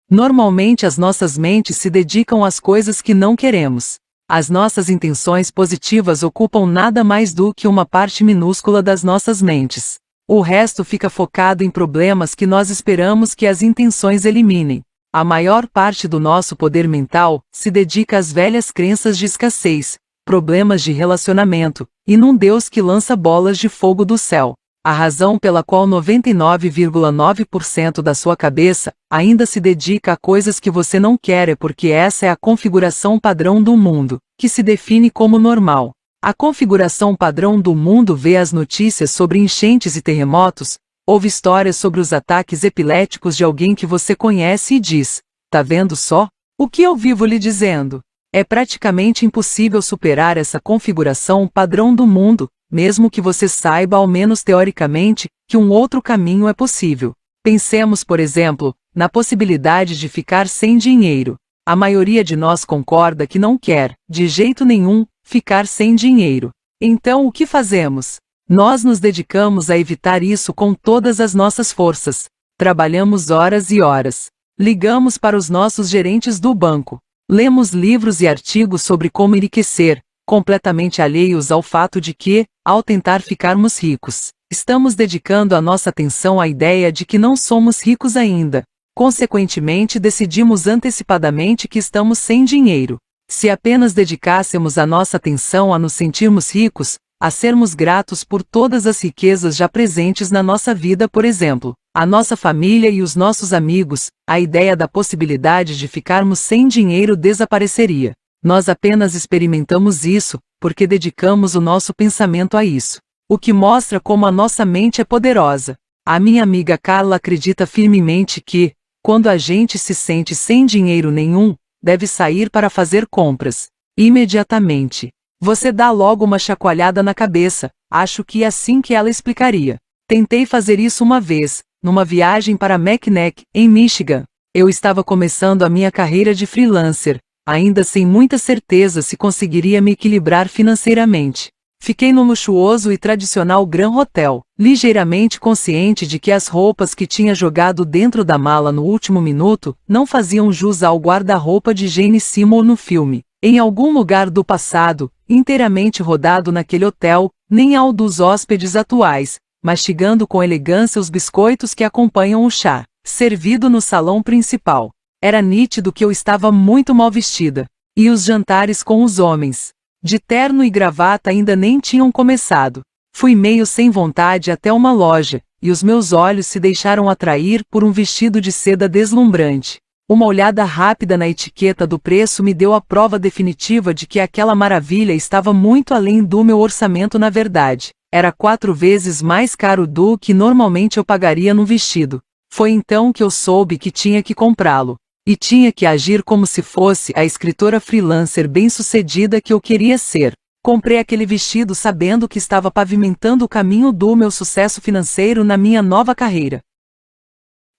Normalmente as nossas mentes se dedicam às coisas que não queremos. As nossas intenções positivas ocupam nada mais do que uma parte minúscula das nossas mentes. O resto fica focado em problemas que nós esperamos que as intenções eliminem. A maior parte do nosso poder mental se dedica às velhas crenças de escassez, problemas de relacionamento, e num Deus que lança bolas de fogo do céu. A razão pela qual 99,9% da sua cabeça ainda se dedica a coisas que você não quer é porque essa é a configuração padrão do mundo, que se define como normal. A configuração padrão do mundo vê as notícias sobre enchentes e terremotos, ouve histórias sobre os ataques epiléticos de alguém que você conhece e diz: "Tá vendo só? O que eu vivo lhe dizendo?" É praticamente impossível superar essa configuração padrão do mundo, mesmo que você saiba ao menos teoricamente que um outro caminho é possível. Pensemos, por exemplo, na possibilidade de ficar sem dinheiro. A maioria de nós concorda que não quer, de jeito nenhum, ficar sem dinheiro. Então o que fazemos? Nós nos dedicamos a evitar isso com todas as nossas forças. Trabalhamos horas e horas. Ligamos para os nossos gerentes do banco. Lemos livros e artigos sobre como enriquecer, completamente alheios ao fato de que, ao tentar ficarmos ricos, estamos dedicando a nossa atenção à ideia de que não somos ricos ainda. Consequentemente, decidimos antecipadamente que estamos sem dinheiro. Se apenas dedicássemos a nossa atenção a nos sentirmos ricos, a sermos gratos por todas as riquezas já presentes na nossa vida, por exemplo, a nossa família e os nossos amigos, a ideia da possibilidade de ficarmos sem dinheiro desapareceria. Nós apenas experimentamos isso, porque dedicamos o nosso pensamento a isso. O que mostra como a nossa mente é poderosa. A minha amiga Carla acredita firmemente que, quando a gente se sente sem dinheiro nenhum, deve sair para fazer compras. Imediatamente. Você dá logo uma chacoalhada na cabeça, acho que é assim que ela explicaria. Tentei fazer isso uma vez, numa viagem para Mackinac, em Michigan. Eu estava começando a minha carreira de freelancer, ainda sem muita certeza se conseguiria me equilibrar financeiramente. Fiquei no luxuoso e tradicional Grand Hotel, ligeiramente consciente de que as roupas que tinha jogado dentro da mala no último minuto não faziam jus ao guarda-roupa de Jane Seymour no filme, em algum lugar do passado, inteiramente rodado naquele hotel, nem ao dos hóspedes atuais, mastigando com elegância os biscoitos que acompanham o chá, servido no salão principal. Era nítido que eu estava muito mal vestida. E os jantares com os homens, de terno e gravata, ainda nem tinham começado. Fui meio sem vontade até uma loja, e os meus olhos se deixaram atrair por um vestido de seda deslumbrante. Uma olhada rápida na etiqueta do preço me deu a prova definitiva de que aquela maravilha estava muito além do meu orçamento. Na verdade, era 4 vezes mais caro do que normalmente eu pagaria num vestido. Foi então que eu soube que tinha que comprá-lo. E tinha que agir como se fosse a escritora freelancer bem-sucedida que eu queria ser. Comprei aquele vestido sabendo que estava pavimentando o caminho do meu sucesso financeiro na minha nova carreira.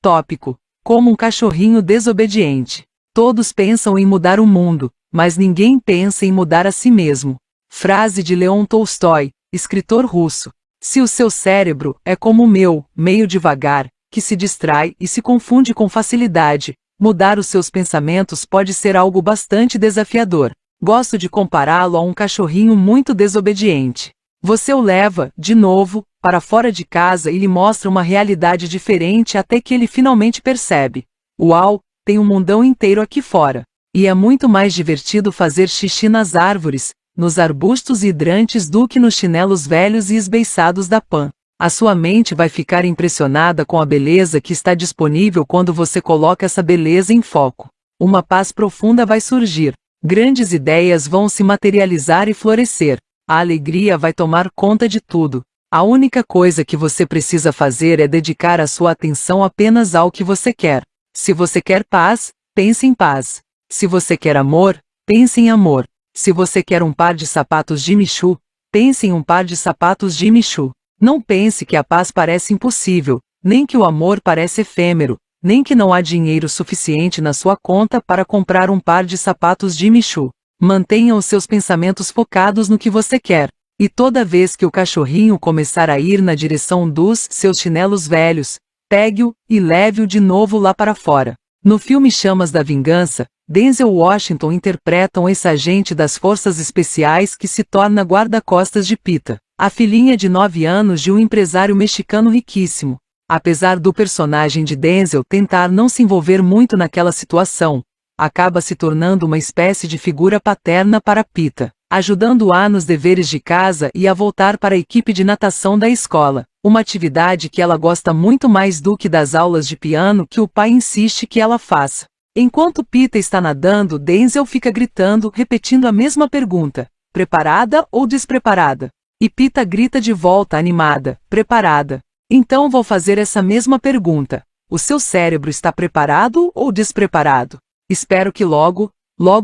Tópico: como um cachorrinho desobediente. Todos pensam em mudar o mundo, mas ninguém pensa em mudar a si mesmo. Frase de Leon Tolstói, escritor russo. Se o seu cérebro é como o meu, meio devagar, que se distrai e se confunde com facilidade, mudar os seus pensamentos pode ser algo bastante desafiador. Gosto de compará-lo a um cachorrinho muito desobediente. Você o leva, de novo, para fora de casa e lhe mostra uma realidade diferente até que ele finalmente percebe: uau, tem um mundão inteiro aqui fora. E é muito mais divertido fazer xixi nas árvores, nos arbustos hidrantes do que nos chinelos velhos e esbeiçados da Pan. A sua mente vai ficar impressionada com a beleza que está disponível quando você coloca essa beleza em foco. Uma paz profunda vai surgir. Grandes ideias vão se materializar e florescer. A alegria vai tomar conta de tudo. A única coisa que você precisa fazer é dedicar a sua atenção apenas ao que você quer. Se você quer paz, pense em paz. Se você quer amor, pense em amor. Se você quer um par de sapatos Jimmy Choo, pense em um par de sapatos Jimmy Choo. Não pense que a paz parece impossível, nem que o amor parece efêmero, nem que não há dinheiro suficiente na sua conta para comprar um par de sapatos Jimmy Choo. Mantenha os seus pensamentos focados no que você quer. E toda vez que o cachorrinho começar a ir na direção dos seus chinelos velhos, pegue-o e leve-o de novo lá para fora. No filme Chamas da Vingança, Denzel Washington interpreta um ex-agente das Forças Especiais que se torna guarda-costas de Pita, a filhinha de 9 anos de um empresário mexicano riquíssimo. Apesar do personagem de Denzel tentar não se envolver muito naquela situação, acaba se tornando uma espécie de figura paterna para Pita, ajudando-a nos deveres de casa e a voltar para a equipe de natação da escola, uma atividade que ela gosta muito mais do que das aulas de piano que o pai insiste que ela faça. Enquanto Pita está nadando, Denzel fica gritando, repetindo a mesma pergunta: preparada ou despreparada? E Pita grita de volta, animada: preparada. Então vou fazer essa mesma pergunta: o seu cérebro está preparado ou despreparado? Espero que logo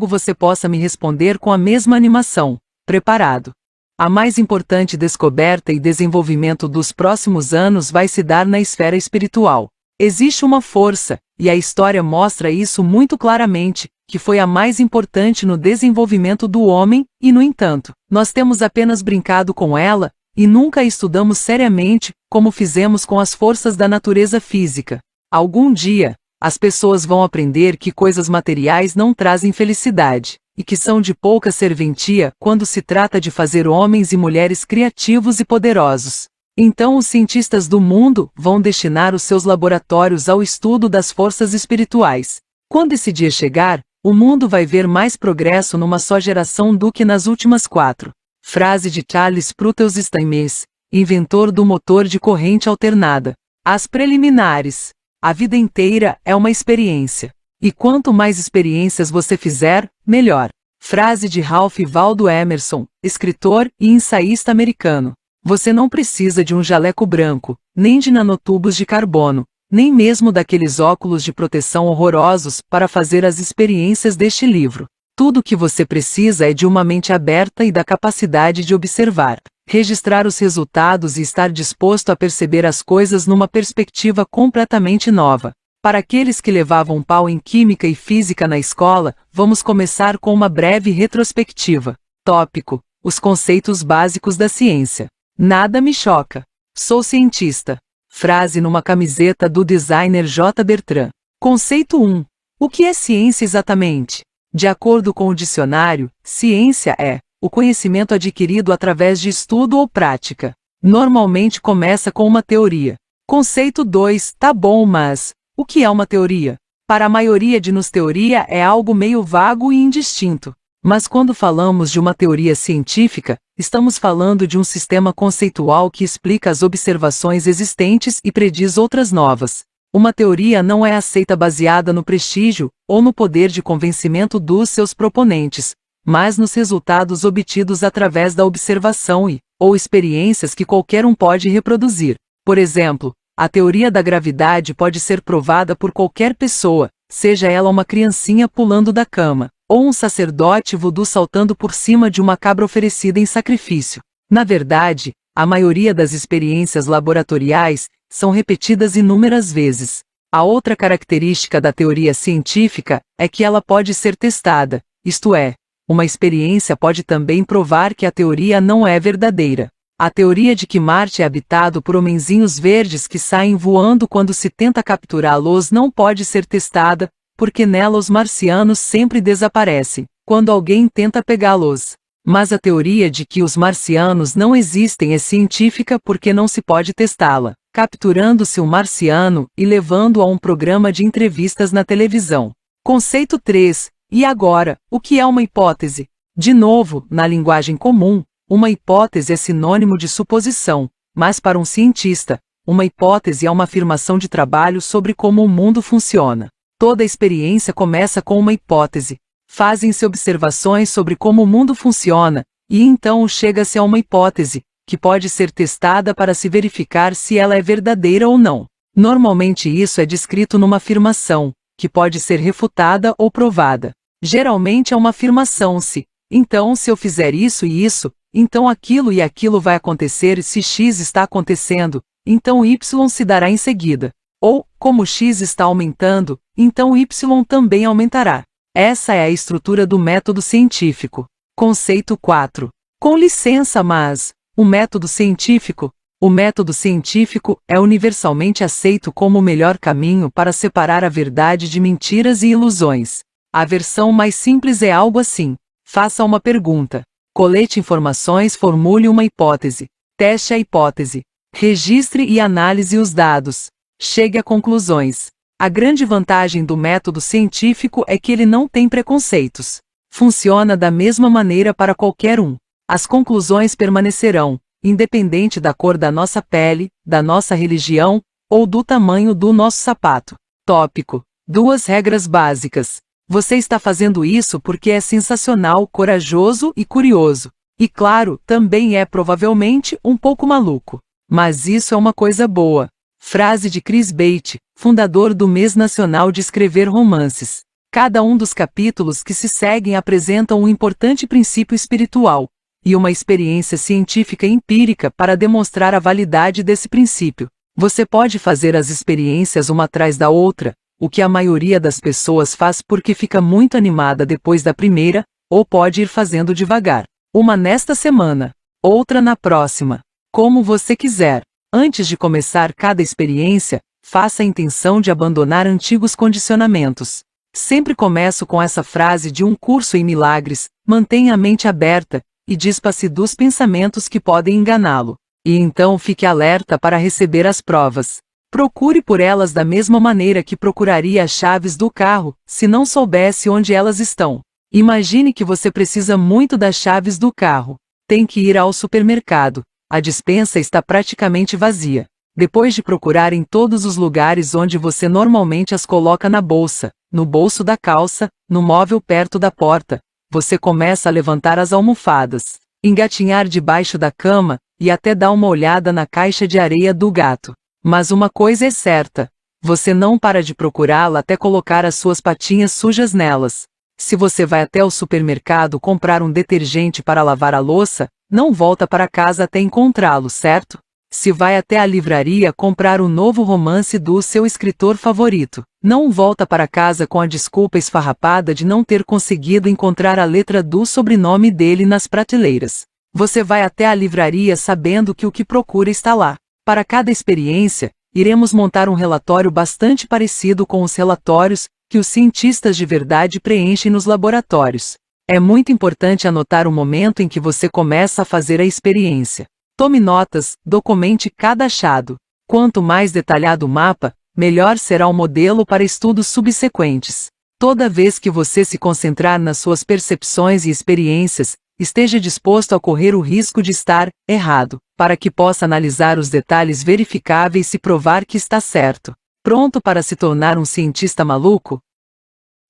você possa me responder com a mesma animação: preparado. A mais importante descoberta e desenvolvimento dos próximos anos vai se dar na esfera espiritual. Existe uma força, e a história mostra isso muito claramente, que foi a mais importante no desenvolvimento do homem, e no entanto, nós temos apenas brincado com ela, e nunca a estudamos seriamente, como fizemos com as forças da natureza física. Algum dia, as pessoas vão aprender que coisas materiais não trazem felicidade, e que são de pouca serventia quando se trata de fazer homens e mulheres criativos e poderosos. Então os cientistas do mundo vão destinar os seus laboratórios ao estudo das forças espirituais. Quando esse dia chegar, o mundo vai ver mais progresso numa só geração do que nas últimas 4. Frase de Charles Prudhoe Steinmetz, inventor do motor de corrente alternada. As preliminares. A vida inteira é uma experiência. E quanto mais experiências você fizer, melhor. Frase de Ralph Waldo Emerson, escritor e ensaísta americano. Você não precisa de um jaleco branco, nem de nanotubos de carbono, nem mesmo daqueles óculos de proteção horrorosos para fazer as experiências deste livro. Tudo o que você precisa é de uma mente aberta e da capacidade de observar, registrar os resultados e estar disposto a perceber as coisas numa perspectiva completamente nova. Para aqueles que levavam pau em química e física na escola, vamos começar com uma breve retrospectiva. Tópico: os conceitos básicos da ciência. Nada me choca. Sou cientista. Frase numa camiseta do designer J. Bertrand. Conceito 1. O que é ciência exatamente? De acordo com o dicionário, ciência é o conhecimento adquirido através de estudo ou prática. Normalmente começa com uma teoria. Conceito 2. Tá bom, mas o que é uma teoria? Para a maioria de nós, teoria é algo meio vago e indistinto. Mas quando falamos de uma teoria científica, estamos falando de um sistema conceitual que explica as observações existentes e prediz outras novas. Uma teoria não é aceita baseada no prestígio ou no poder de convencimento dos seus proponentes, mas nos resultados obtidos através da observação ou experiências que qualquer um pode reproduzir. Por exemplo, a teoria da gravidade pode ser provada por qualquer pessoa, seja ela uma criancinha pulando da cama, ou um sacerdote voodoo saltando por cima de uma cabra oferecida em sacrifício. Na verdade, a maioria das experiências laboratoriais são repetidas inúmeras vezes. A outra característica da teoria científica é que ela pode ser testada, isto é, uma experiência pode também provar que a teoria não é verdadeira. A teoria de que Marte é habitado por homenzinhos verdes que saem voando quando se tenta capturá-los não pode ser testada, porque nela os marcianos sempre desaparecem, quando alguém tenta pegá-los. Mas a teoria de que os marcianos não existem é científica porque não se pode testá-la, capturando-se um marciano e levando-o a um programa de entrevistas na televisão. Conceito 3. E agora, o que é uma hipótese? De novo, na linguagem comum, uma hipótese é sinônimo de suposição, mas para um cientista, uma hipótese é uma afirmação de trabalho sobre como o mundo funciona. Toda experiência começa com uma hipótese. Fazem-se observações sobre como o mundo funciona, e então chega-se a uma hipótese, que pode ser testada para se verificar se ela é verdadeira ou não. Normalmente isso é descrito numa afirmação, que pode ser refutada ou provada. Geralmente é uma afirmação se, então se eu fizer isso e isso, então aquilo e aquilo vai acontecer e se X está acontecendo, então Y se dará em seguida. Ou, como X está aumentando, então Y também aumentará. Essa é a estrutura do método científico. Conceito 4. Com licença, mas o método científico, O método científico é universalmente aceito como o melhor caminho para separar a verdade de mentiras e ilusões. A versão mais simples é algo assim: faça uma pergunta, colete informações, formule uma hipótese, teste a hipótese, registre e analise os dados, chegue a conclusões. A grande vantagem do método científico é que ele não tem preconceitos. Funciona da mesma maneira para qualquer um. As conclusões permanecerão, independente da cor da nossa pele, da nossa religião, ou do tamanho do nosso sapato. Tópico: 2 regras básicas. Você está fazendo isso porque é sensacional, corajoso e curioso. E claro, também é provavelmente um pouco maluco. Mas isso é uma coisa boa. Frase de Chris Bate, fundador do Mês Nacional de Escrever Romances. Cada um dos capítulos que se seguem apresentam um importante princípio espiritual e uma experiência científica empírica para demonstrar a validade desse princípio. Você pode fazer as experiências uma atrás da outra, o que a maioria das pessoas faz porque fica muito animada depois da primeira, ou pode ir fazendo devagar. Uma nesta semana, outra na próxima, como você quiser. Antes de começar cada experiência, faça a intenção de abandonar antigos condicionamentos. Sempre começo com essa frase de um curso em milagres: mantenha a mente aberta e dispa-se dos pensamentos que podem enganá-lo. E então fique alerta para receber as provas. Procure por elas da mesma maneira que procuraria as chaves do carro, se não soubesse onde elas estão. Imagine que você precisa muito das chaves do carro. Tem que ir ao supermercado. A despensa está praticamente vazia. Depois de procurar em todos os lugares onde você normalmente as coloca, na bolsa, no bolso da calça, no móvel perto da porta, você começa a levantar as almofadas, engatinhar debaixo da cama e até dar uma olhada na caixa de areia do gato. Mas uma coisa é certa: você não para de procurá-la até colocar as suas patinhas sujas nelas. Se você vai até o supermercado comprar um detergente para lavar a louça, não volta para casa até encontrá-lo, certo? Se vai até a livraria comprar o novo romance do seu escritor favorito, não volta para casa com a desculpa esfarrapada de não ter conseguido encontrar a letra do sobrenome dele nas prateleiras. Você vai até a livraria sabendo que o que procura está lá. Para cada experiência, iremos montar um relatório bastante parecido com os relatórios que os cientistas de verdade preenchem nos laboratórios. É muito importante anotar o momento em que você começa a fazer a experiência. Tome notas, documente cada achado. Quanto mais detalhado o mapa, melhor será o modelo para estudos subsequentes. Toda vez que você se concentrar nas suas percepções e experiências, esteja disposto a correr o risco de estar errado, para que possa analisar os detalhes verificáveis e provar que está certo. Pronto para se tornar um cientista maluco?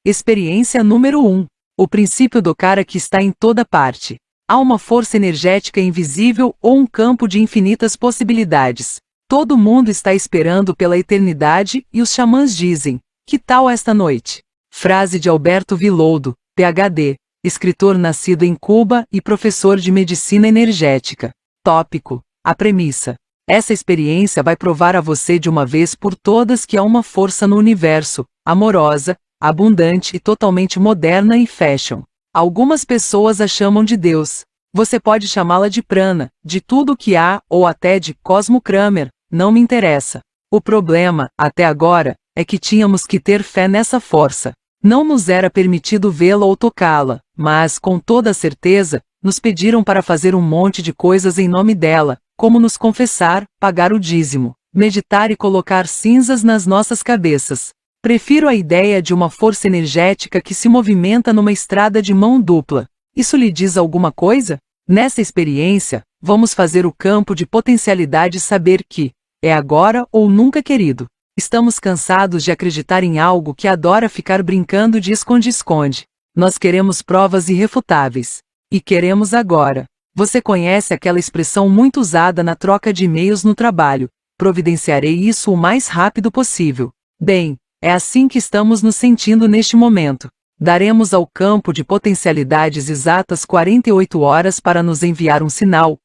Experiência número 1. O princípio do cara que está em toda parte. Há uma força energética invisível ou um campo de infinitas possibilidades. Todo mundo está esperando pela eternidade e os xamãs dizem: que tal esta noite? Frase de Alberto Villoldo, PhD, escritor nascido em Cuba e professor de medicina energética. Tópico: a premissa. Essa experiência vai provar a você de uma vez por todas que há uma força no universo, amorosa, abundante e totalmente moderna e fashion. Algumas pessoas a chamam de Deus. Você pode chamá-la de prana, de tudo o que há, ou até de Cosmo Kramer, não me interessa. O problema, até agora, é que tínhamos que ter fé nessa força. Não nos era permitido vê-la ou tocá-la, mas, com toda certeza, nos pediram para fazer um monte de coisas em nome dela, como nos confessar, pagar o dízimo, meditar e colocar cinzas nas nossas cabeças. Prefiro a ideia de uma força energética que se movimenta numa estrada de mão dupla. Isso lhe diz alguma coisa? Nessa experiência, vamos fazer o campo de potencialidade saber que é agora ou nunca, querido. Estamos cansados de acreditar em algo que adora ficar brincando de esconde-esconde. Nós queremos provas irrefutáveis. E queremos agora. Você conhece aquela expressão muito usada na troca de e-mails no trabalho: providenciarei isso o mais rápido possível. Bem, é assim que estamos nos sentindo neste momento. Daremos ao campo de potencialidades exatas 48 horas para nos enviar um sinal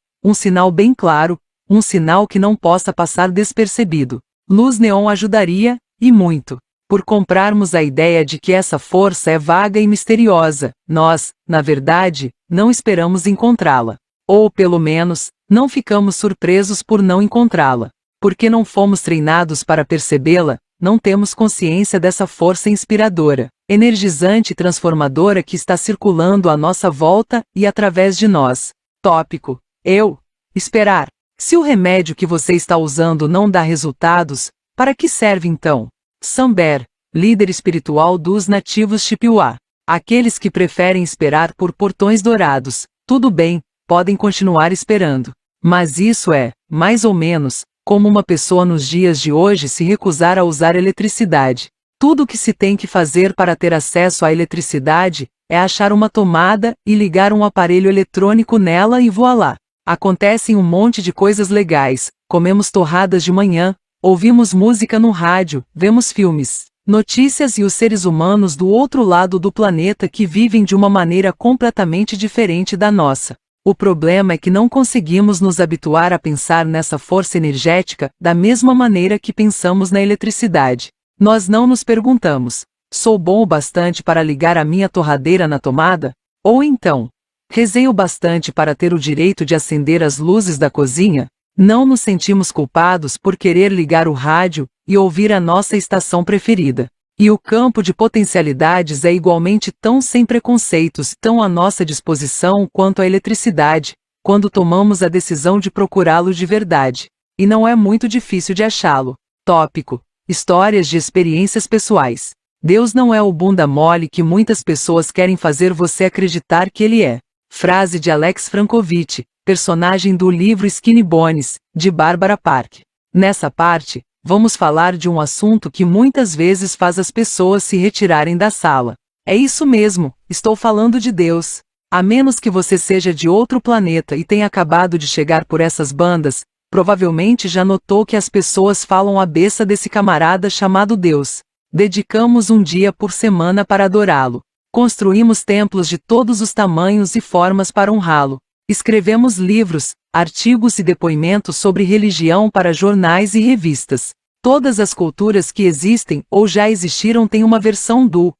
bem claro, um sinal que não possa passar despercebido. Luz neon ajudaria, e muito. Por comprarmos a ideia de que essa força é vaga e misteriosa, nós, na verdade, não esperamos encontrá-la. Ou, pelo menos, não ficamos surpresos por não encontrá-la. Porque não fomos treinados para percebê-la, não temos consciência dessa força inspiradora, energizante e transformadora que está circulando à nossa volta e através de nós. Tópico. Esperar. Se o remédio que você está usando não dá resultados, para que serve então? Sam Bear, líder espiritual dos nativos Chippewa. Aqueles que preferem esperar por portões dourados, tudo bem, podem continuar esperando. Mas isso é, mais ou menos, como uma pessoa nos dias de hoje se recusar a usar eletricidade. Tudo o que se tem que fazer para ter acesso à eletricidade é achar uma tomada e ligar um aparelho eletrônico nela e voilá. Acontecem um monte de coisas legais, comemos torradas de manhã, ouvimos música no rádio, vemos filmes, notícias e os seres humanos do outro lado do planeta que vivem de uma maneira completamente diferente da nossa. O problema é que não conseguimos nos habituar a pensar nessa força energética da mesma maneira que pensamos na eletricidade. Nós não nos perguntamos: sou bom o bastante para ligar a minha torradeira na tomada? Ou então, rezei o bastante para ter o direito de acender as luzes da cozinha? Não nos sentimos culpados por querer ligar o rádio e ouvir a nossa estação preferida. E o campo de potencialidades é igualmente tão sem preconceitos, tão à nossa disposição quanto a eletricidade, quando tomamos a decisão de procurá-lo de verdade. E não é muito difícil de achá-lo. Tópico. Histórias de experiências pessoais. Deus não é o bunda mole que muitas pessoas querem fazer você acreditar que ele é. Frase de Alex Frankovitch, personagem do livro Skinny Bones, de Barbara Park. Nessa parte, vamos falar de um assunto que muitas vezes faz as pessoas se retirarem da sala. É isso mesmo, estou falando de Deus. A menos que você seja de outro planeta e tenha acabado de chegar por essas bandas, provavelmente já notou que as pessoas falam a beça desse camarada chamado Deus. Dedicamos um dia por semana para adorá-lo. Construímos templos de todos os tamanhos e formas para honrá-lo. Escrevemos livros, artigos e depoimentos sobre religião para jornais e revistas. Todas as culturas que existem ou já existiram têm uma versão do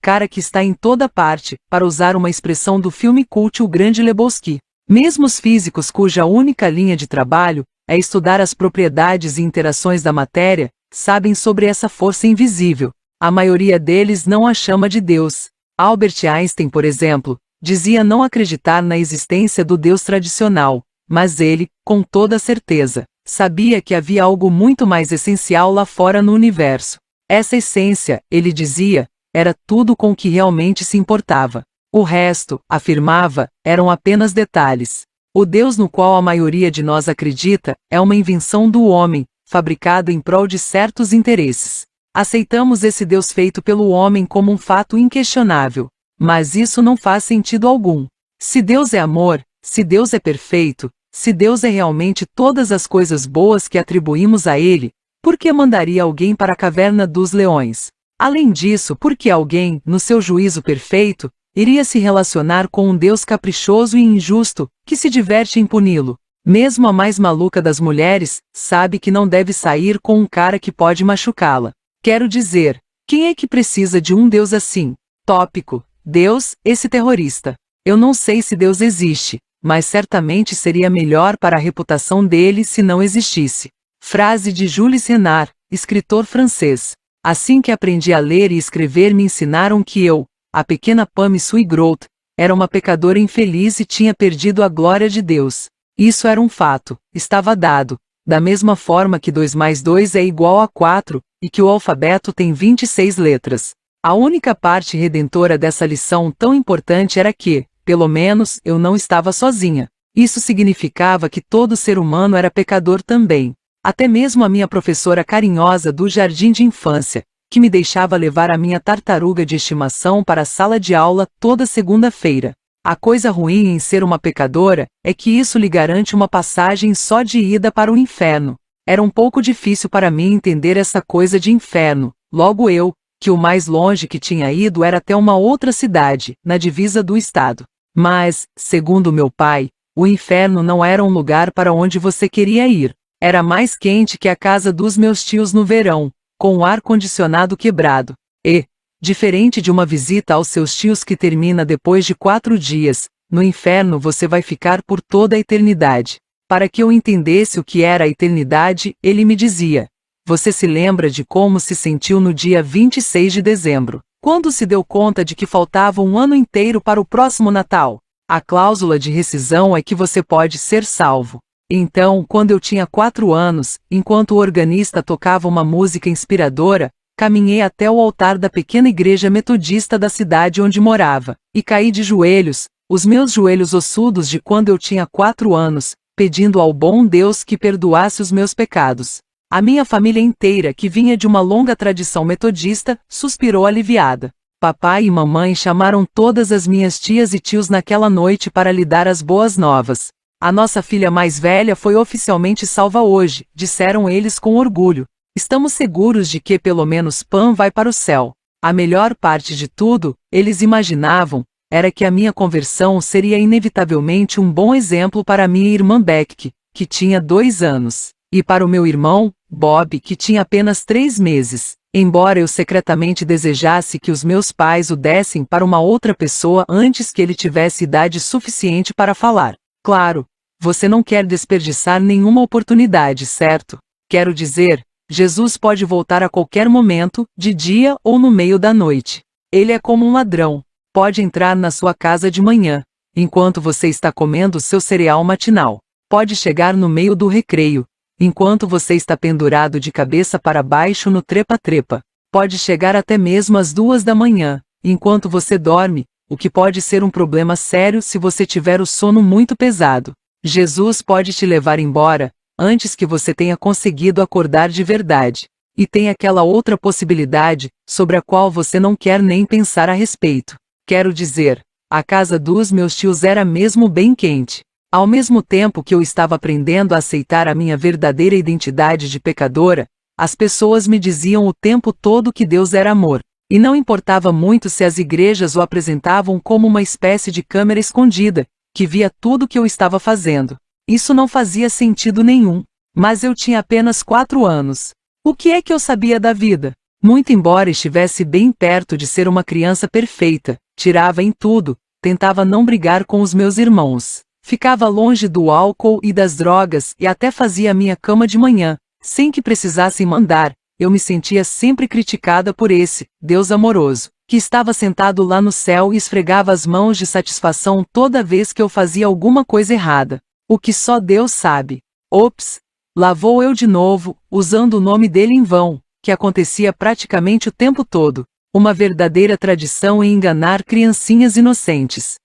cara que está em toda parte, para usar uma expressão do filme cult O Grande Lebowski. Mesmo os físicos cuja única linha de trabalho é estudar as propriedades e interações da matéria, sabem sobre essa força invisível. A maioria deles não a chama de Deus. Albert Einstein, por exemplo, dizia não acreditar na existência do Deus tradicional, mas ele, com toda certeza, sabia que havia algo muito mais essencial lá fora no universo. Essa essência, ele dizia, era tudo com que realmente se importava. O resto, afirmava, eram apenas detalhes. O Deus no qual a maioria de nós acredita é uma invenção do homem, fabricado em prol de certos interesses. Aceitamos esse Deus feito pelo homem como um fato inquestionável, mas isso não faz sentido algum. Se Deus é amor, se Deus é perfeito, se Deus é realmente todas as coisas boas que atribuímos a Ele, por que mandaria alguém para a caverna dos leões? Além disso, por que alguém, no seu juízo perfeito, iria se relacionar com um Deus caprichoso e injusto, que se diverte em puni-lo? Mesmo a mais maluca das mulheres, sabe que não deve sair com um cara que pode machucá-la. Quero dizer, quem é que precisa de um Deus assim? Tópico. Deus, esse terrorista. Eu não sei se Deus existe, mas certamente seria melhor para a reputação dele se não existisse. Frase de Jules Renard, escritor francês. Assim que aprendi a ler e escrever me ensinaram que eu, a pequena Pam Suigrot, era uma pecadora infeliz e tinha perdido a glória de Deus. Isso era um fato, estava dado, da mesma forma que 2 mais 2 é igual a 4, e que o alfabeto tem 26 letras. A única parte redentora dessa lição tão importante era que, pelo menos, eu não estava sozinha. Isso significava que todo ser humano era pecador também. Até mesmo a minha professora carinhosa do jardim de infância, que me deixava levar a minha tartaruga de estimação para a sala de aula toda segunda-feira. A coisa ruim em ser uma pecadora é que isso lhe garante uma passagem só de ida para o inferno. Era um pouco difícil para mim entender essa coisa de inferno. Logo eu, que o mais longe que tinha ido era até uma outra cidade, na divisa do estado. Mas, segundo meu pai, o inferno não era um lugar para onde você queria ir. Era mais quente que a casa dos meus tios no verão, com o ar-condicionado quebrado. E, diferente de uma visita aos seus tios que termina depois de 4 dias, no inferno você vai ficar por toda a eternidade. Para que eu entendesse o que era a eternidade, ele me dizia: você se lembra de como se sentiu no dia 26 de dezembro, quando se deu conta de que faltava um ano inteiro para o próximo Natal? A cláusula de rescisão é que você pode ser salvo. Então, quando eu tinha 4 anos, enquanto o organista tocava uma música inspiradora, caminhei até o altar da pequena igreja metodista da cidade onde morava, e caí de joelhos, os meus joelhos ossudos de quando eu tinha 4 anos, pedindo ao bom Deus que perdoasse os meus pecados. A minha família inteira, que vinha de uma longa tradição metodista, suspirou aliviada. Papai e mamãe chamaram todas as minhas tias e tios naquela noite para lhe dar as boas novas. A nossa filha mais velha foi oficialmente salva hoje, disseram eles com orgulho. Estamos seguros de que pelo menos Pan vai para o céu. A melhor parte de tudo, eles imaginavam, era que a minha conversão seria inevitavelmente um bom exemplo para minha irmã Beck, que tinha 2 anos, e para o meu irmão, Bob, que tinha apenas 3 meses. Embora eu secretamente desejasse que os meus pais o dessem para uma outra pessoa antes que ele tivesse idade suficiente para falar. Claro, você não quer desperdiçar nenhuma oportunidade, certo? Quero dizer, Jesus pode voltar a qualquer momento, de dia ou no meio da noite. Ele é como um ladrão. Pode entrar na sua casa de manhã, enquanto você está comendo seu cereal matinal. Pode chegar no meio do recreio, enquanto você está pendurado de cabeça para baixo no trepa-trepa. Pode chegar até mesmo às 2 da manhã, enquanto você dorme, o que pode ser um problema sério se você tiver o sono muito pesado. Jesus pode te levar embora, antes que você tenha conseguido acordar de verdade. E tem aquela outra possibilidade, sobre a qual você não quer nem pensar a respeito. Quero dizer, a casa dos meus tios era mesmo bem quente. Ao mesmo tempo que eu estava aprendendo a aceitar a minha verdadeira identidade de pecadora, as pessoas me diziam o tempo todo que Deus era amor. E não importava muito se as igrejas o apresentavam como uma espécie de câmera escondida, que via tudo que eu estava fazendo. Isso não fazia sentido nenhum. Mas eu tinha apenas 4 anos. O que é que eu sabia da vida? Muito embora estivesse bem perto de ser uma criança perfeita, tirava em tudo, tentava não brigar com os meus irmãos, ficava longe do álcool e das drogas e até fazia minha cama de manhã, sem que precisassem mandar. Eu me sentia sempre criticada por esse Deus amoroso, que estava sentado lá no céu e esfregava as mãos de satisfação toda vez que eu fazia alguma coisa errada. O que só Deus sabe. Ops! Lá vou eu de novo, usando o nome dele em vão, que acontecia praticamente o tempo todo. Uma verdadeira tradição em enganar criancinhas inocentes.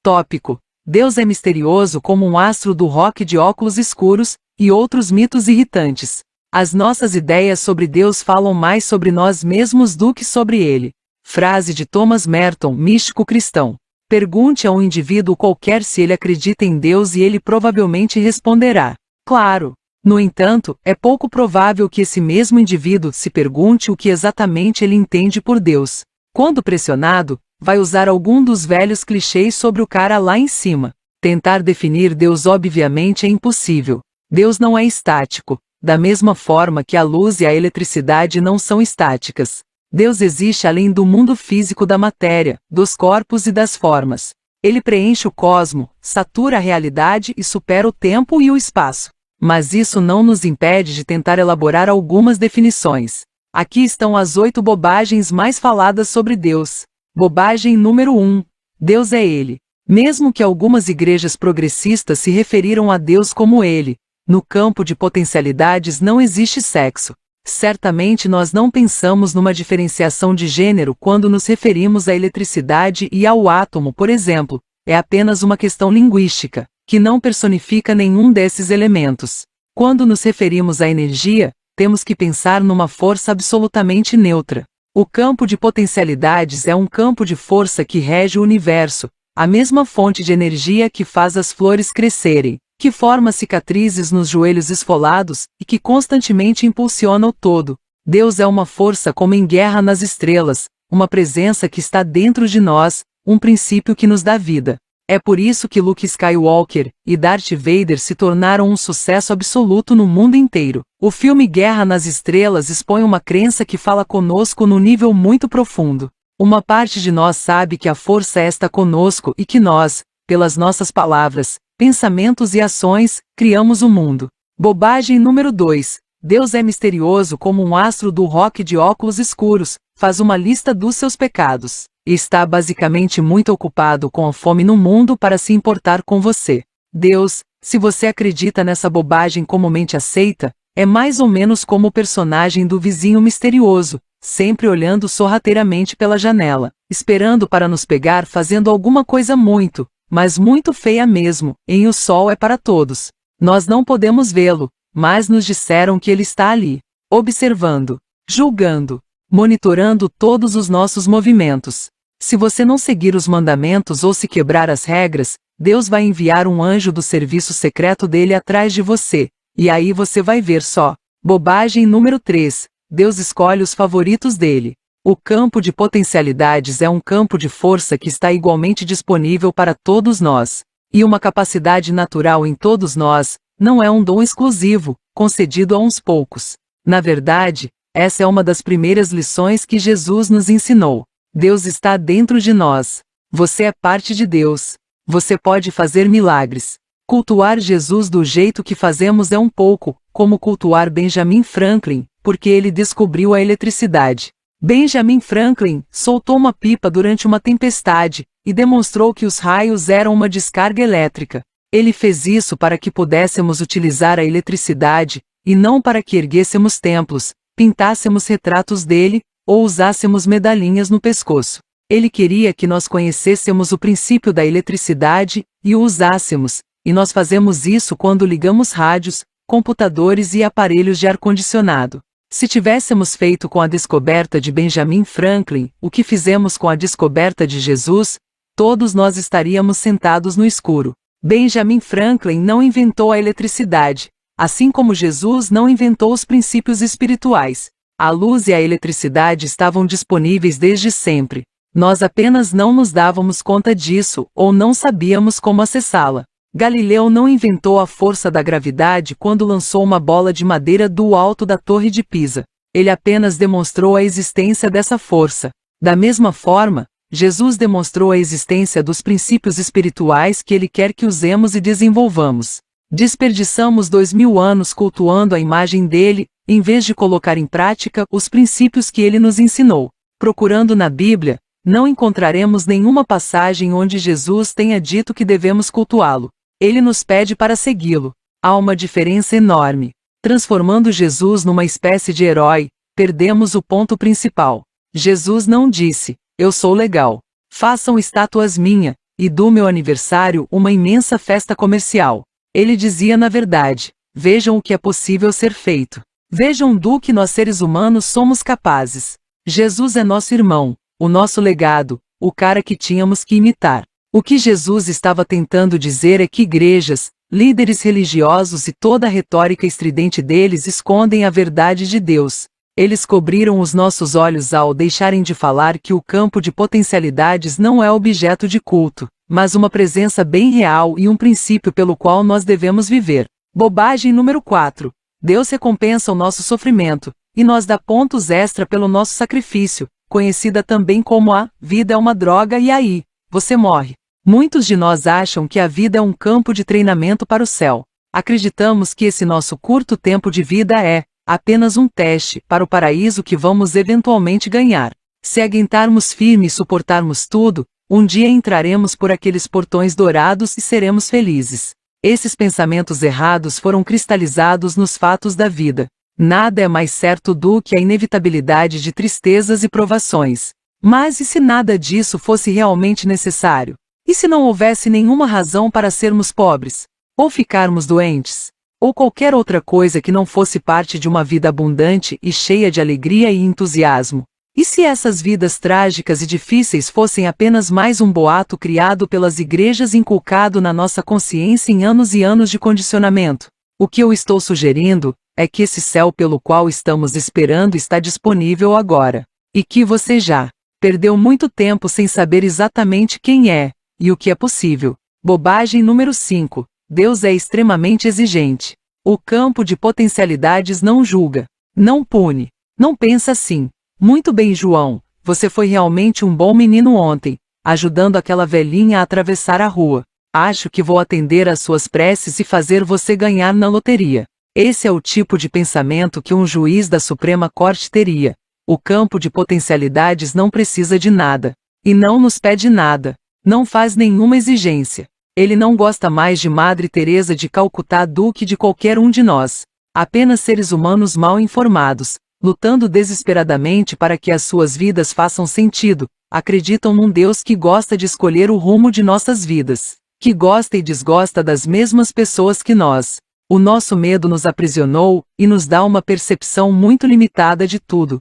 Tópico: Deus é misterioso como um astro do rock de óculos escuros, e outros mitos irritantes. As nossas ideias sobre Deus falam mais sobre nós mesmos do que sobre ele. Frase de Thomas Merton, místico cristão. Pergunte a um indivíduo qualquer se ele acredita em Deus e ele provavelmente responderá: claro. No entanto, é pouco provável que esse mesmo indivíduo se pergunte o que exatamente ele entende por Deus. Quando pressionado, vai usar algum dos velhos clichês sobre o cara lá em cima. Tentar definir Deus obviamente é impossível. Deus não é estático, da mesma forma que a luz e a eletricidade não são estáticas. Deus existe além do mundo físico da matéria, dos corpos e das formas. Ele preenche o cosmo, satura a realidade e supera o tempo e o espaço. Mas isso não nos impede de tentar elaborar algumas definições. Aqui estão as 8 bobagens mais faladas sobre Deus. Bobagem número 1. Deus é Ele. Mesmo que algumas igrejas progressistas se referiram a Deus como Ele, no campo de potencialidades não existe sexo. Certamente nós não pensamos numa diferenciação de gênero quando nos referimos à eletricidade e ao átomo, por exemplo. É apenas uma questão linguística, que não personifica nenhum desses elementos. Quando nos referimos à energia, temos que pensar numa força absolutamente neutra. O campo de potencialidades é um campo de força que rege o universo, a mesma fonte de energia que faz as flores crescerem, que forma cicatrizes nos joelhos esfolados e que constantemente impulsiona o todo. Deus é uma força como em Guerra nas Estrelas, uma presença que está dentro de nós, um princípio que nos dá vida. É por isso que Luke Skywalker e Darth Vader se tornaram um sucesso absoluto no mundo inteiro. O filme Guerra nas Estrelas expõe uma crença que fala conosco num nível muito profundo. Uma parte de nós sabe que a força está conosco e que nós, pelas nossas palavras, pensamentos e ações, criamos o mundo. Bobagem número 2. Deus é misterioso como um astro do rock de óculos escuros, faz uma lista dos seus pecados. E está basicamente muito ocupado com a fome no mundo para se importar com você. Deus, se você acredita nessa bobagem comumente aceita, é mais ou menos como o personagem do vizinho misterioso, sempre olhando sorrateiramente pela janela, esperando para nos pegar fazendo alguma coisa muito, mas muito feia mesmo, em O Sol é para Todos. Nós não podemos vê-lo, mas nos disseram que ele está ali, observando, julgando, monitorando todos os nossos movimentos. Se você não seguir os mandamentos ou se quebrar as regras, Deus vai enviar um anjo do serviço secreto dele atrás de você, e aí você vai ver só. Bobagem número 3. Deus escolhe os favoritos dele. O campo de potencialidades é um campo de força que está igualmente disponível para todos nós. E uma capacidade natural em todos nós, não é um dom exclusivo, concedido a uns poucos. Na verdade, essa é uma das primeiras lições que Jesus nos ensinou. Deus está dentro de nós. Você é parte de Deus. Você pode fazer milagres. Cultuar Jesus do jeito que fazemos é um pouco como cultuar Benjamin Franklin, porque ele descobriu a eletricidade. Benjamin Franklin soltou uma pipa durante uma tempestade e demonstrou que os raios eram uma descarga elétrica. Ele fez isso para que pudéssemos utilizar a eletricidade, e não para que erguêssemos templos, pintássemos retratos dele, ou usássemos medalhinhas no pescoço. Ele queria que nós conhecêssemos o princípio da eletricidade e o usássemos, e nós fazemos isso quando ligamos rádios, computadores e aparelhos de ar-condicionado. Se tivéssemos feito com a descoberta de Benjamin Franklin o que fizemos com a descoberta de Jesus, todos nós estaríamos sentados no escuro. Benjamin Franklin não inventou a eletricidade, assim como Jesus não inventou os princípios espirituais. A luz e a eletricidade estavam disponíveis desde sempre. Nós apenas não nos dávamos conta disso ou não sabíamos como acessá-la. Galileu não inventou a força da gravidade quando lançou uma bola de madeira do alto da Torre de Pisa. Ele apenas demonstrou a existência dessa força. Da mesma forma, Jesus demonstrou a existência dos princípios espirituais que ele quer que usemos e desenvolvamos. Desperdiçamos 2000 anos cultuando a imagem dele, em vez de colocar em prática os princípios que ele nos ensinou. Procurando na Bíblia, não encontraremos nenhuma passagem onde Jesus tenha dito que devemos cultuá-lo. Ele nos pede para segui-lo. Há uma diferença enorme. Transformando Jesus numa espécie de herói, perdemos o ponto principal. Jesus não disse, eu sou legal. Façam estátuas minha, e do meu aniversário uma imensa festa comercial. Ele dizia na verdade, vejam o que é possível ser feito. Vejam do que nós seres humanos somos capazes. Jesus é nosso irmão, o nosso legado, o cara que tínhamos que imitar. O que Jesus estava tentando dizer é que igrejas, líderes religiosos e toda a retórica estridente deles escondem a verdade de Deus. Eles cobriram os nossos olhos ao deixarem de falar que o campo de potencialidades não é objeto de culto, mas uma presença bem real e um princípio pelo qual nós devemos viver. Bobagem número 4. Deus recompensa o nosso sofrimento, e nos dá pontos extra pelo nosso sacrifício, conhecida também como a vida é uma droga e aí, você morre. Muitos de nós acham que a vida é um campo de treinamento para o céu. Acreditamos que esse nosso curto tempo de vida é apenas um teste para o paraíso que vamos eventualmente ganhar. Se aguentarmos firme e suportarmos tudo, um dia entraremos por aqueles portões dourados e seremos felizes. Esses pensamentos errados foram cristalizados nos fatos da vida. Nada é mais certo do que a inevitabilidade de tristezas e provações. Mas e se nada disso fosse realmente necessário? E se não houvesse nenhuma razão para sermos pobres? Ou ficarmos doentes? Ou qualquer outra coisa que não fosse parte de uma vida abundante e cheia de alegria e entusiasmo? E se essas vidas trágicas e difíceis fossem apenas mais um boato criado pelas igrejas inculcado na nossa consciência em anos e anos de condicionamento? O que eu estou sugerindo é que esse céu pelo qual estamos esperando está disponível agora. E que você já perdeu muito tempo sem saber exatamente quem é e o que é possível. Bobagem número 5. Deus é extremamente exigente. O campo de potencialidades não julga, não pune, não pensa assim. Muito bem, João, você foi realmente um bom menino ontem, ajudando aquela velhinha a atravessar a rua. Acho que vou atender às suas preces e fazer você ganhar na loteria. Esse é o tipo de pensamento que um juiz da Suprema Corte teria. O campo de potencialidades não precisa de nada. E não nos pede nada. Não faz nenhuma exigência. Ele não gosta mais de Madre Teresa de Calcutá do que de qualquer um de nós. Apenas seres humanos mal informados, lutando desesperadamente para que as suas vidas façam sentido, acreditam num Deus que gosta de escolher o rumo de nossas vidas, que gosta e desgosta das mesmas pessoas que nós. O nosso medo nos aprisionou e nos dá uma percepção muito limitada de tudo.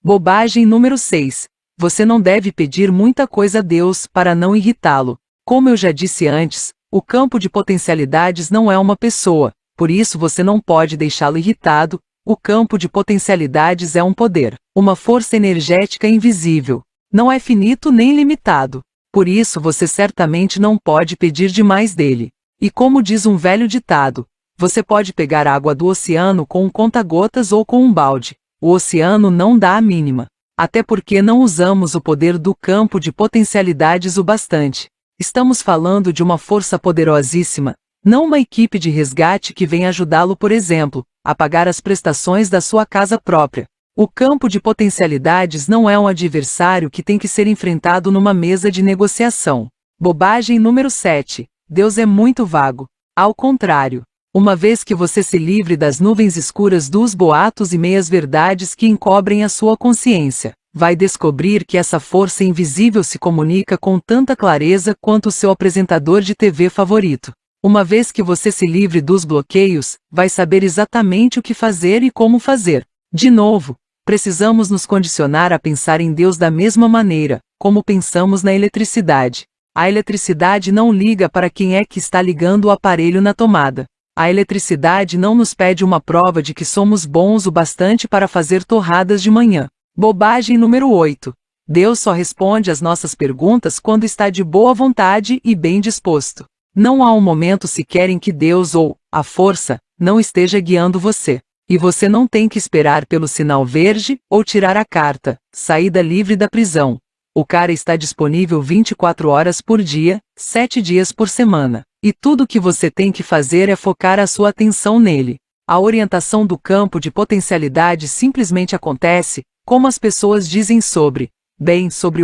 Bobagem número 6. Você não deve pedir muita coisa a Deus para não irritá-lo. Como eu já disse antes, o campo de potencialidades não é uma pessoa, por isso você não pode deixá-lo irritado. O campo de potencialidades é um poder, uma força energética invisível. Não é finito nem limitado. Por isso você certamente não pode pedir demais dele. E como diz um velho ditado, você pode pegar água do oceano com um conta-gotas ou com um balde. O oceano não dá a mínima. Até porque não usamos o poder do campo de potencialidades o bastante. Estamos falando de uma força poderosíssima, não uma equipe de resgate que vem ajudá-lo, por exemplo, a pagar as prestações da sua casa própria. O campo de potencialidades não é um adversário que tem que ser enfrentado numa mesa de negociação. Bobagem número 7. Deus é muito vago. Ao contrário, uma vez que você se livre das nuvens escuras dos boatos e meias-verdades que encobrem a sua consciência, vai descobrir que essa força invisível se comunica com tanta clareza quanto o seu apresentador de TV favorito. Uma vez que você se livre dos bloqueios, vai saber exatamente o que fazer e como fazer. De novo, precisamos nos condicionar a pensar em Deus da mesma maneira, como pensamos na eletricidade. A eletricidade não liga para quem é que está ligando o aparelho na tomada. A eletricidade não nos pede uma prova de que somos bons o bastante para fazer torradas de manhã. Bobagem número 8. Deus só responde às nossas perguntas quando está de boa vontade e bem disposto. Não há um momento sequer em que Deus ou a força não esteja guiando você. E você não tem que esperar pelo sinal verde ou tirar a carta, saída livre da prisão. O cara está disponível 24 horas por dia, 7 dias por semana. E tudo o que você tem que fazer é focar a sua atenção nele. A orientação do campo de potencialidade simplesmente acontece, como as pessoas dizem sobre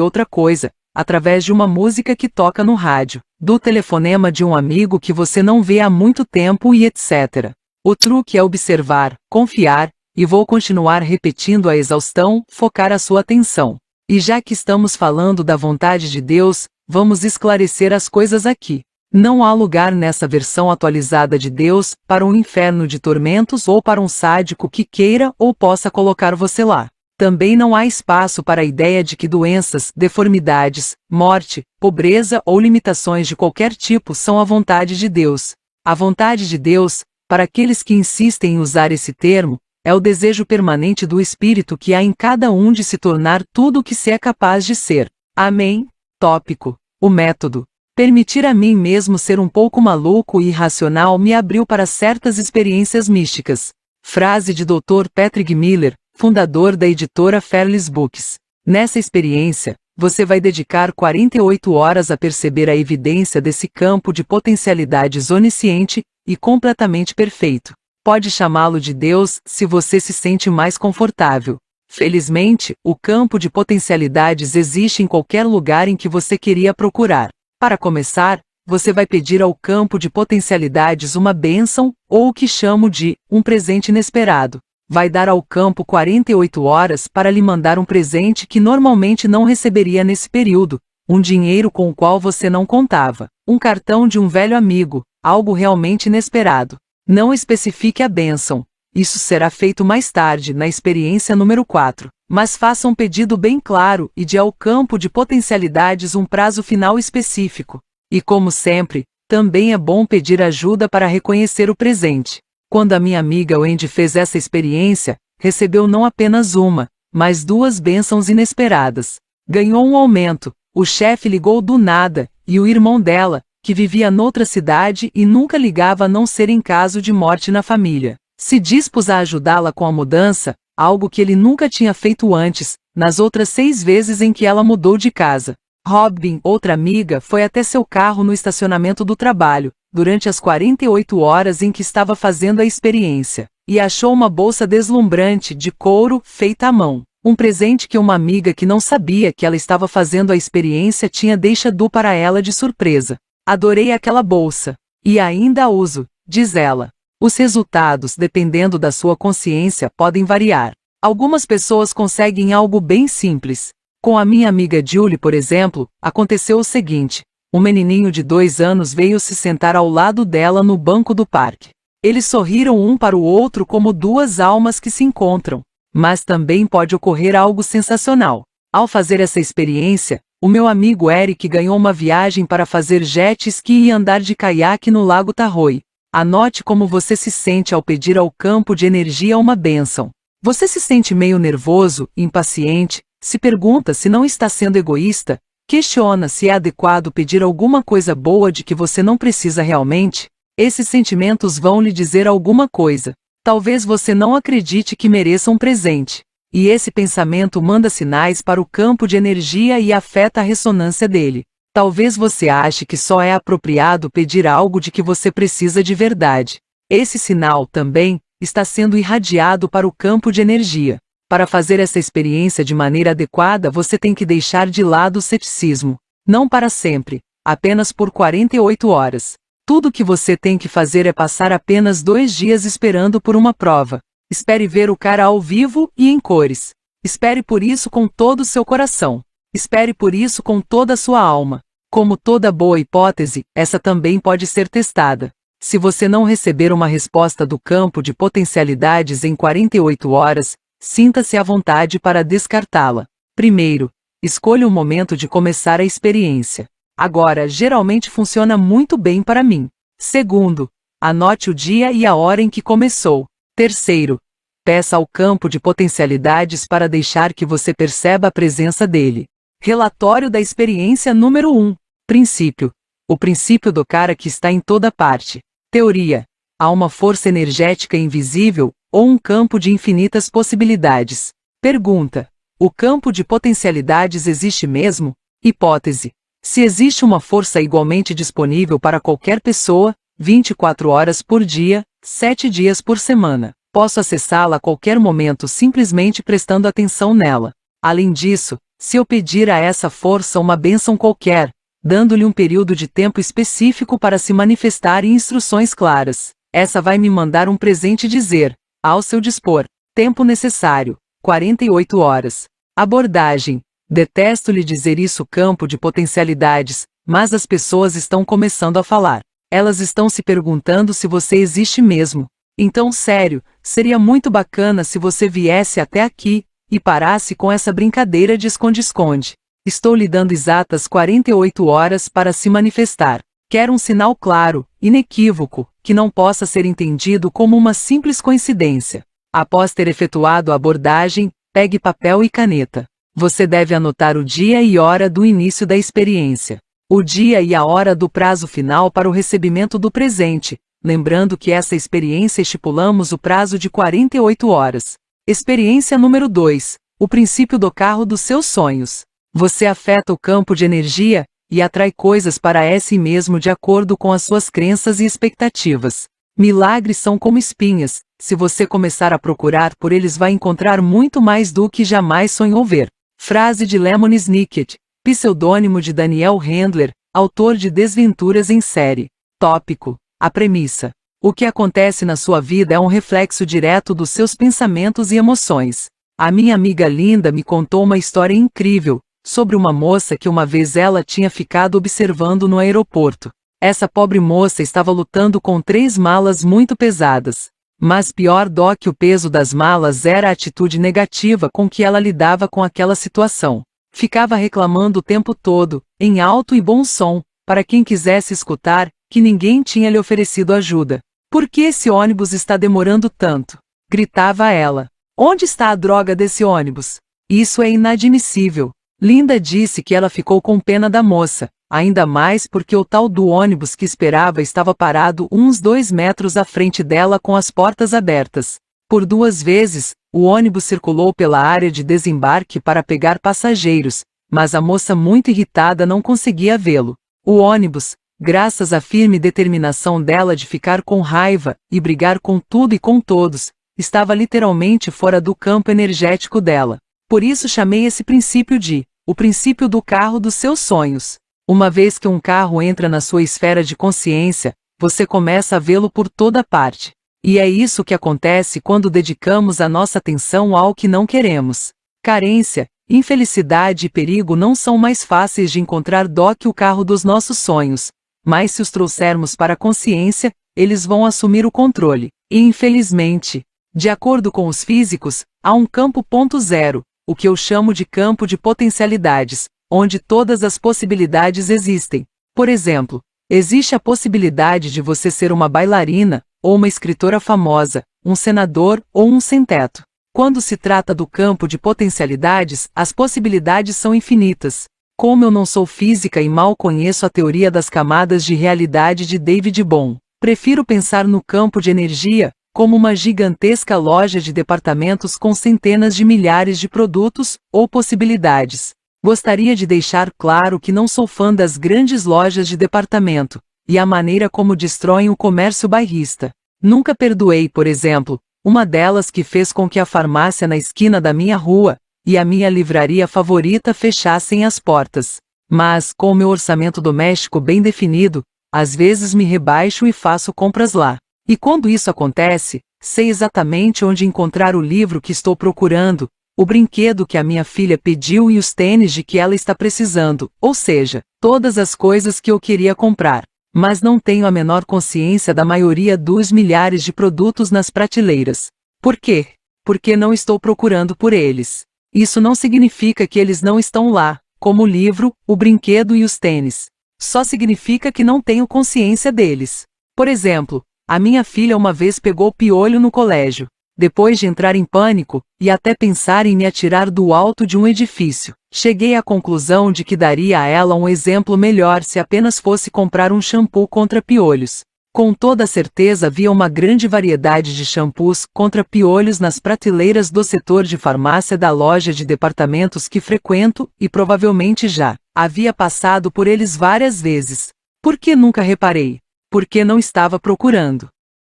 outra coisa, através de uma música que toca no rádio, do telefonema de um amigo que você não vê há muito tempo e etc. O truque é observar, confiar, e vou continuar repetindo a exaustão, focar a sua atenção. E já que estamos falando da vontade de Deus, vamos esclarecer as coisas aqui. Não há lugar nessa versão atualizada de Deus para um inferno de tormentos ou para um sádico que queira ou possa colocar você lá. Também não há espaço para a ideia de que doenças, deformidades, morte, pobreza ou limitações de qualquer tipo são a vontade de Deus. A vontade de Deus, para aqueles que insistem em usar esse termo, é o desejo permanente do Espírito que há em cada um de se tornar tudo o que se é capaz de ser. Amém? Tópico. O método. Permitir a mim mesmo ser um pouco maluco e irracional me abriu para certas experiências místicas. Frase de Dr. Patrick Miller, fundador da editora Fearless Books. Nessa experiência, você vai dedicar 48 horas a perceber a evidência desse campo de potencialidades onisciente e completamente perfeito. Pode chamá-lo de Deus se você se sente mais confortável. Felizmente, o campo de potencialidades existe em qualquer lugar em que você queria procurar. Para começar, você vai pedir ao campo de potencialidades uma bênção, ou o que chamo de um presente inesperado. Vai dar ao campo 48 horas para lhe mandar um presente que normalmente não receberia nesse período, um dinheiro com o qual você não contava, um cartão de um velho amigo, algo realmente inesperado. Não especifique a bênção. Isso será feito mais tarde, na experiência número 4. Mas faça um pedido bem claro e dê ao campo de potencialidades um prazo final específico. E como sempre, também é bom pedir ajuda para reconhecer o presente. Quando a minha amiga Wendy fez essa experiência, recebeu não apenas uma, mas 2 bênçãos inesperadas. Ganhou um aumento, o chefe ligou do nada, e o irmão dela, que vivia noutra cidade e nunca ligava a não ser em caso de morte na família, se dispôs a ajudá-la com a mudança, algo que ele nunca tinha feito antes, nas outras 6 vezes em que ela mudou de casa. Robin, outra amiga, foi até seu carro no estacionamento do trabalho, durante as 48 horas em que estava fazendo a experiência, e achou uma bolsa deslumbrante de couro feita à mão. Um presente que uma amiga que não sabia que ela estava fazendo a experiência tinha deixado para ela de surpresa. Adorei aquela bolsa. E ainda a uso, diz ela. Os resultados, dependendo da sua consciência, podem variar. Algumas pessoas conseguem algo bem simples. Com a minha amiga Julie, por exemplo, aconteceu o seguinte. Um menininho de 2 anos veio se sentar ao lado dela no banco do parque. Eles sorriram um para o outro como 2 almas que se encontram. Mas também pode ocorrer algo sensacional. Ao fazer essa experiência, o meu amigo Eric ganhou uma viagem para fazer jet ski e andar de caiaque no Lago Tahoe. Anote como você se sente ao pedir ao campo de energia uma bênção. Você se sente meio nervoso, impaciente, se pergunta se não está sendo egoísta, questiona se é adequado pedir alguma coisa boa de que você não precisa realmente. Esses sentimentos vão lhe dizer alguma coisa. Talvez você não acredite que mereça um presente. E esse pensamento manda sinais para o campo de energia e afeta a ressonância dele. Talvez você ache que só é apropriado pedir algo de que você precisa de verdade. Esse sinal, também, está sendo irradiado para o campo de energia. Para fazer essa experiência de maneira adequada, você tem que deixar de lado o ceticismo. Não para sempre, apenas por 48 horas. Tudo o que você tem que fazer é passar apenas 2 dias esperando por uma prova. Espere ver o cara ao vivo e em cores. Espere por isso com todo o seu coração. Espere por isso com toda a sua alma. Como toda boa hipótese, essa também pode ser testada. Se você não receber uma resposta do campo de potencialidades em 48 horas, sinta-se à vontade para descartá-la. Primeiro, escolha o momento de começar a experiência. Agora, geralmente funciona muito bem para mim. Segundo, anote o dia e a hora em que começou. Terceiro, peça ao campo de potencialidades para deixar que você perceba a presença dele. Relatório da experiência número 1. Princípio. O princípio do cara que está em toda parte. Teoria. Há uma força energética invisível, ou um campo de infinitas possibilidades. Pergunta. O campo de potencialidades existe mesmo? Hipótese. Se existe uma força igualmente disponível para qualquer pessoa, 24 horas por dia, 7 dias por semana, posso acessá-la a qualquer momento simplesmente prestando atenção nela. Além disso, se eu pedir a essa força uma bênção qualquer, dando-lhe um período de tempo específico para se manifestar e instruções claras, essa vai me mandar um presente e dizer, ao seu dispor, tempo necessário, 48 horas. Abordagem. Detesto lhe dizer isso campo de potencialidades, mas as pessoas estão começando a falar. Elas estão se perguntando se você existe mesmo. Então, sério, seria muito bacana se você viesse até aqui e parasse com essa brincadeira de esconde-esconde. Estou lhe dando exatas 48 horas para se manifestar. Quero um sinal claro, inequívoco, que não possa ser entendido como uma simples coincidência. Após ter efetuado a abordagem, pegue papel e caneta. Você deve anotar o dia e hora do início da experiência, o dia e a hora do prazo final para o recebimento do presente, lembrando que essa experiência estipulamos o prazo de 48 horas. Experiência número 2, o princípio do carro dos seus sonhos. Você afeta o campo de energia e atrai coisas para si mesmo de acordo com as suas crenças e expectativas. Milagres são como espinhas, se você começar a procurar por eles vai encontrar muito mais do que jamais sonhou ver. Frase de Lemony Snicket, pseudônimo de Daniel Handler, autor de Desventuras em Série. Tópico. A premissa. O que acontece na sua vida é um reflexo direto dos seus pensamentos e emoções. A minha amiga Linda me contou uma história incrível, sobre uma moça que uma vez ela tinha ficado observando no aeroporto. Essa pobre moça estava lutando com 3 malas muito pesadas. Mas pior do que o peso das malas era a atitude negativa com que ela lidava com aquela situação. Ficava reclamando o tempo todo, em alto e bom som, para quem quisesse escutar, que ninguém tinha lhe oferecido ajuda. Por que esse ônibus está demorando tanto? Gritava ela. Onde está a droga desse ônibus? Isso é inadmissível. Linda disse que ela ficou com pena da moça, ainda mais porque o tal do ônibus que esperava estava parado uns 2 metros à frente dela com as portas abertas. Por 2 vezes, O ônibus circulou pela área de desembarque para pegar passageiros, mas a moça, muito irritada, não conseguia vê-lo. O ônibus, graças à firme determinação dela de ficar com raiva e brigar com tudo e com todos, estava literalmente fora do campo energético dela. Por isso chamei esse princípio de o princípio do carro dos seus sonhos. Uma vez que um carro entra na sua esfera de consciência, você começa a vê-lo por toda parte. E é isso que acontece quando dedicamos a nossa atenção ao que não queremos. Carência, infelicidade e perigo não são mais fáceis de encontrar do que o carro dos nossos sonhos, mas se os trouxermos para a consciência, eles vão assumir o controle. E infelizmente, de acordo com os físicos, há um campo ponto zero, o que eu chamo de campo de potencialidades, onde todas as possibilidades existem. Por exemplo, existe a possibilidade de você ser uma bailarina, ou uma escritora famosa, um senador ou um sem-teto. Quando se trata do campo de potencialidades, as possibilidades são infinitas. Como eu não sou física e mal conheço a teoria das camadas de realidade de David Bohm, prefiro pensar no campo de energia, como uma gigantesca loja de departamentos com centenas de milhares de produtos ou possibilidades. Gostaria de deixar claro que não sou fã das grandes lojas de departamento e a maneira como destroem o comércio bairrista. Nunca perdoei, por exemplo, uma delas que fez com que a farmácia na esquina da minha rua e a minha livraria favorita fechassem as portas. Mas, com o meu orçamento doméstico bem definido, às vezes me rebaixo e faço compras lá. E quando isso acontece, sei exatamente onde encontrar o livro que estou procurando, o brinquedo que a minha filha pediu e os tênis de que ela está precisando, ou seja, todas as coisas que eu queria comprar. Mas não tenho a menor consciência da maioria dos milhares de produtos nas prateleiras. Por quê? Porque não estou procurando por eles. Isso não significa que eles não estão lá, como o livro, o brinquedo e os tênis. Só significa que não tenho consciência deles. Por exemplo, a minha filha uma vez pegou piolho no colégio. Depois de entrar em pânico, e até pensar em me atirar do alto de um edifício, cheguei à conclusão de que daria a ela um exemplo melhor se apenas fosse comprar um shampoo contra piolhos. Com toda certeza havia uma grande variedade de shampoos contra piolhos nas prateleiras do setor de farmácia da loja de departamentos que frequento e provavelmente já havia passado por eles várias vezes. Por que nunca reparei? Porque não estava procurando.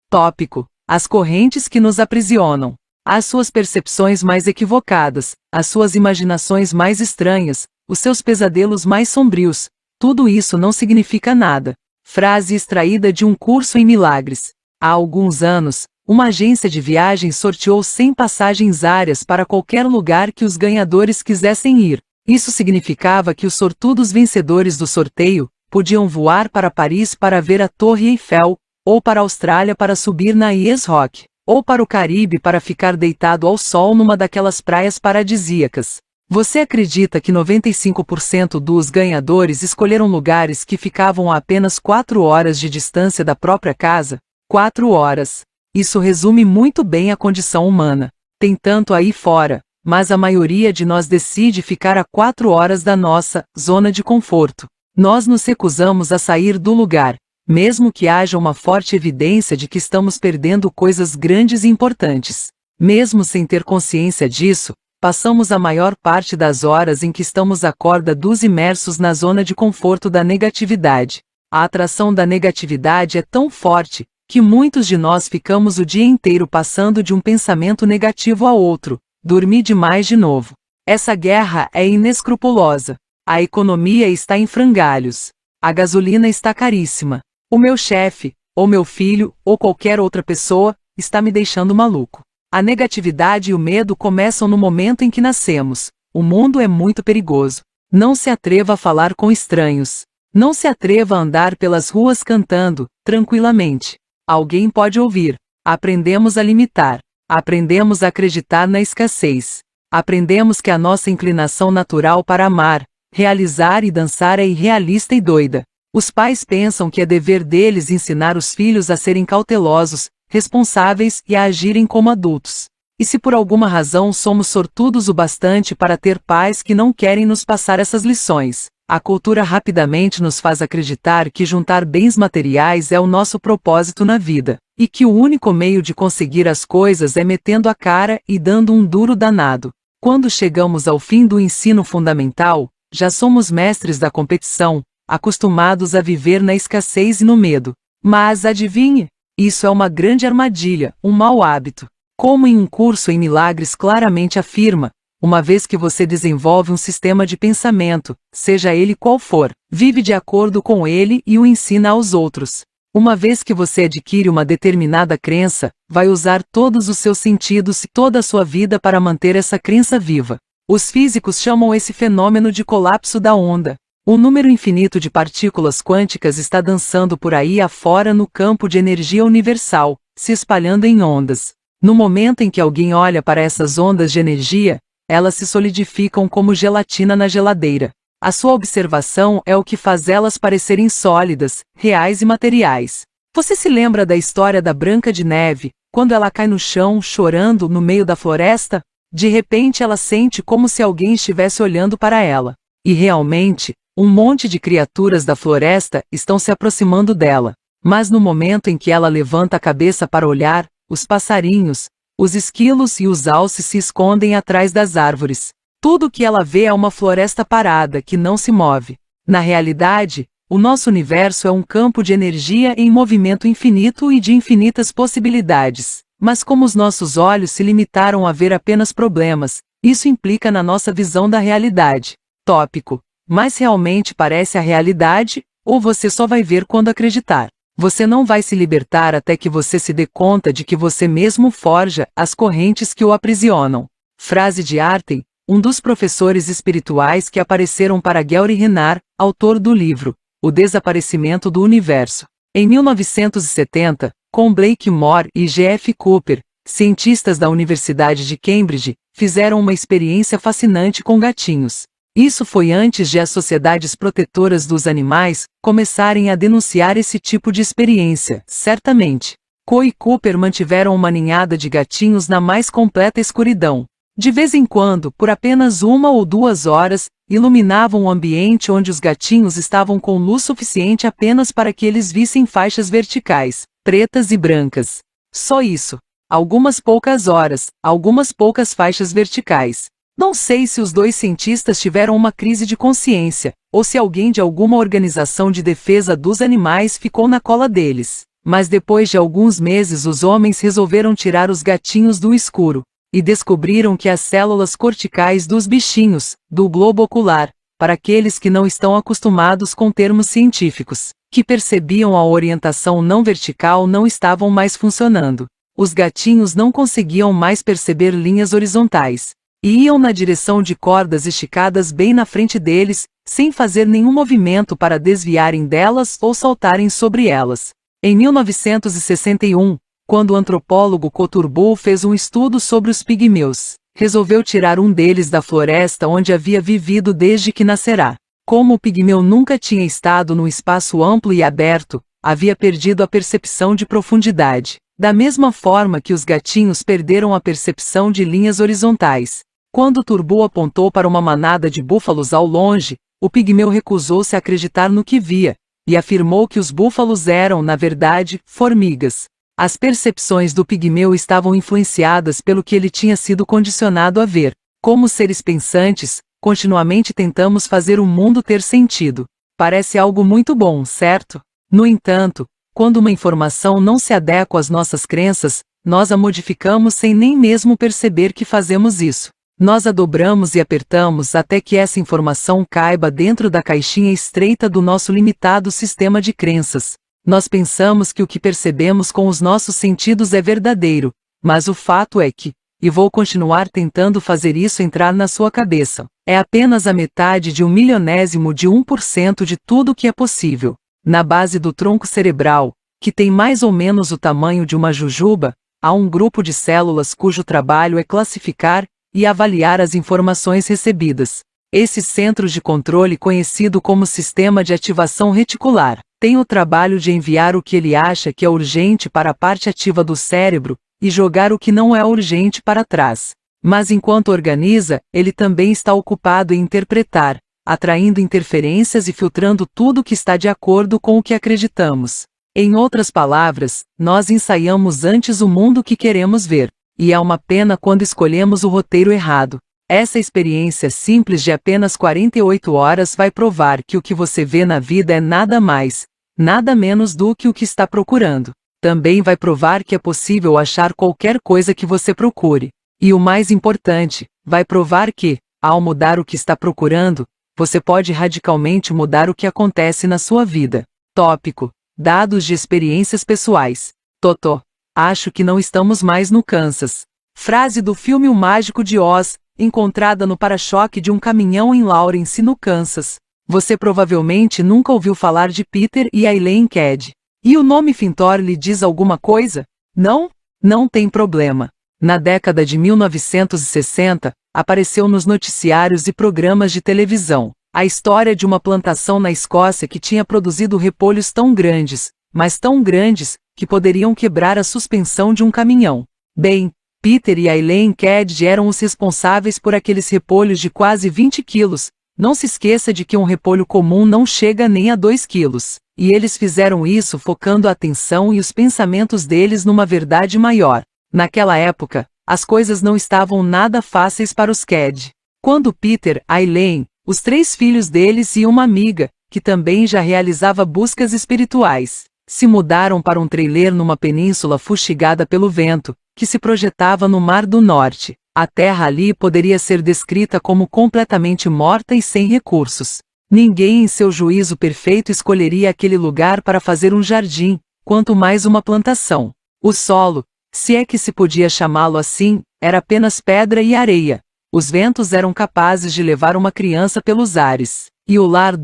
Tópico: as correntes que nos aprisionam. As suas percepções mais equivocadas, as suas imaginações mais estranhas, os seus pesadelos mais sombrios. Tudo isso não significa nada. Frase extraída de um curso em milagres. Há alguns anos, uma agência de viagens sorteou 100 passagens aéreas para qualquer lugar que os ganhadores quisessem ir. Isso significava que os sortudos vencedores do sorteio podiam voar para Paris para ver a Torre Eiffel, ou para a Austrália para subir na Ias Rock, ou para o Caribe para ficar deitado ao sol numa daquelas praias paradisíacas. Você acredita que 95% dos ganhadores escolheram lugares que ficavam a apenas 4 horas de distância da própria casa? 4 horas. Isso resume muito bem a condição humana. Tem tanto aí fora, mas a maioria de nós decide ficar a 4 horas da nossa zona de conforto. Nós nos recusamos a sair do lugar, mesmo que haja uma forte evidência de que estamos perdendo coisas grandes e importantes. Mesmo sem ter consciência disso, passamos a maior parte das horas em que estamos à corda dos imersos na zona de conforto da negatividade. A atração da negatividade é tão forte, que muitos de nós ficamos o dia inteiro passando de um pensamento negativo a outro. Dormi demais de novo. Essa guerra é inescrupulosa. A economia está em frangalhos. A gasolina está caríssima. O meu chefe, ou meu filho, ou qualquer outra pessoa, está me deixando maluco. A negatividade e o medo começam no momento em que nascemos. O mundo é muito perigoso. Não se atreva a falar com estranhos. Não se atreva a andar pelas ruas cantando, tranquilamente. Alguém pode ouvir. Aprendemos a limitar. Aprendemos a acreditar na escassez. Aprendemos que a nossa inclinação natural para amar, realizar e dançar é irrealista e doida. Os pais pensam que é dever deles ensinar os filhos a serem cautelosos, responsáveis e a agirem como adultos. E se por alguma razão somos sortudos o bastante para ter pais que não querem nos passar essas lições, A cultura rapidamente nos faz acreditar que juntar bens materiais é o nosso propósito na vida, e que o único meio de conseguir as coisas é metendo a cara e dando um duro danado. Quando chegamos ao fim do ensino fundamental, já somos mestres da competição, acostumados a viver na escassez e no medo. Mas adivinhe? Isso é uma grande armadilha, um mau hábito. Como em um curso em milagres claramente afirma, uma vez que você desenvolve um sistema de pensamento, seja ele qual for, vive de acordo com ele e o ensina aos outros. Uma vez que você adquire uma determinada crença, vai usar todos os seus sentidos e toda a sua vida para manter essa crença viva. Os físicos chamam esse fenômeno de colapso da onda. Um número infinito de partículas quânticas está dançando por aí afora no campo de energia universal, se espalhando em ondas. No momento em que alguém olha para essas ondas de energia, elas se solidificam como gelatina na geladeira. A sua observação é o que faz elas parecerem sólidas, reais e materiais. Você se lembra da história da Branca de Neve, quando ela cai no chão chorando no meio da floresta? De repente ela sente como se alguém estivesse olhando para ela. E realmente, um monte de criaturas da floresta estão se aproximando dela. Mas no momento em que ela levanta a cabeça para olhar, os passarinhos, os esquilos e os alces se escondem atrás das árvores. Tudo o que ela vê é uma floresta parada que não se move. Na realidade, o nosso universo é um campo de energia em movimento infinito e de infinitas possibilidades. Mas como os nossos olhos se limitaram a ver apenas problemas, isso implica na nossa visão da realidade. Tópico: mas realmente parece a realidade, ou você só vai ver quando acreditar? Você não vai se libertar até que você se dê conta de que você mesmo forja as correntes que o aprisionam. Frase de Arten, um dos professores espirituais que apareceram para Gary Renard, autor do livro O Desaparecimento do Universo. Em 1970, com Blake Moore e G.F. Cooper, cientistas da Universidade de Cambridge, fizeram uma experiência fascinante com gatinhos. Isso foi antes de as sociedades protetoras dos animais começarem a denunciar esse tipo de experiência. Certamente, Coe e Cooper mantiveram uma ninhada de gatinhos na mais completa escuridão. De vez em quando, por apenas 1 ou 2 horas, iluminavam o ambiente onde os gatinhos estavam com luz suficiente apenas para que eles vissem faixas verticais, pretas e brancas. Só isso. Algumas poucas horas, algumas poucas faixas verticais. Não sei se os dois cientistas tiveram uma crise de consciência, ou se alguém de alguma organização de defesa dos animais ficou na cola deles. Mas depois de alguns meses os homens resolveram tirar os gatinhos do escuro, e descobriram que as células corticais dos bichinhos, do globo ocular, para aqueles que não estão acostumados com termos científicos, que percebiam a orientação não vertical não estavam mais funcionando. Os gatinhos não conseguiam mais perceber linhas horizontais. E iam na direção de cordas esticadas bem na frente deles, sem fazer nenhum movimento para desviarem delas ou saltarem sobre elas. Em 1961, quando o antropólogo Coturbo fez um estudo sobre os pigmeus, resolveu tirar um deles da floresta onde havia vivido desde que nascerá. Como o pigmeu nunca tinha estado num espaço amplo e aberto, havia perdido a percepção de profundidade, da mesma forma que os gatinhos perderam a percepção de linhas horizontais. Quando Turbo apontou para uma manada de búfalos ao longe, o pigmeu recusou-se a acreditar no que via, e afirmou que os búfalos eram, na verdade, formigas. As percepções do pigmeu estavam influenciadas pelo que ele tinha sido condicionado a ver. Como seres pensantes, continuamente tentamos fazer o mundo ter sentido. Parece algo muito bom, certo? No entanto, quando uma informação não se adequa às nossas crenças, nós a modificamos sem nem mesmo perceber que fazemos isso. Nós a dobramos e apertamos até que essa informação caiba dentro da caixinha estreita do nosso limitado sistema de crenças. Nós pensamos que o que percebemos com os nossos sentidos é verdadeiro, mas o fato é que, e vou continuar tentando fazer isso entrar na sua cabeça, é apenas a metade de 1/1000 de 1% de tudo o que é possível. Na base do tronco cerebral, que tem mais ou menos o tamanho de uma jujuba, há um grupo de células cujo trabalho é classificar e avaliar as informações recebidas. Esse centro de controle, conhecido como sistema de ativação reticular, tem o trabalho de enviar o que ele acha que é urgente para a parte ativa do cérebro e jogar o que não é urgente para trás. Mas enquanto organiza, ele também está ocupado em interpretar, atraindo interferências e filtrando tudo que está de acordo com o que acreditamos. Em outras palavras, nós ensaiamos antes o mundo que queremos ver, e é uma pena quando escolhemos o roteiro errado. Essa experiência simples de apenas 48 horas vai provar que o que você vê na vida é nada mais, nada menos do que o que está procurando. Também vai provar que é possível achar qualquer coisa que você procure. E o mais importante, vai provar que, ao mudar o que está procurando, você pode radicalmente mudar o que acontece na sua vida. Tópico: dados de experiências pessoais. Totó. Acho que não estamos mais no Kansas. Frase do filme O Mágico de Oz, encontrada no para-choque de um caminhão em Lawrence, no Kansas. Você provavelmente nunca ouviu falar de Peter e Eileen Cady. E o nome Fintor lhe diz alguma coisa? Não? Não tem problema. Na década de 1960, apareceu nos noticiários e programas de televisão a história de uma plantação na Escócia que tinha produzido repolhos tão grandes, mas tão grandes, que poderiam quebrar a suspensão de um caminhão. Bem, Peter e Eileen Cady eram os responsáveis por aqueles repolhos de quase 20 quilos. Não se esqueça de que um repolho comum não chega nem a 2 quilos. E eles fizeram isso focando a atenção e os pensamentos deles numa verdade maior. Naquela época, as coisas não estavam nada fáceis para os Cady. Quando Peter, Eileen, os 3 filhos deles e uma amiga, que também já realizava buscas espirituais, se mudaram para um trailer numa península fustigada pelo vento, que se projetava no Mar do Norte. A terra ali poderia ser descrita como completamente morta e sem recursos. Ninguém em seu juízo perfeito escolheria aquele lugar para fazer um jardim, quanto mais uma plantação. O solo, se é que se podia chamá-lo assim, era apenas pedra e areia. Os ventos eram capazes de levar uma criança pelos ares, e o lar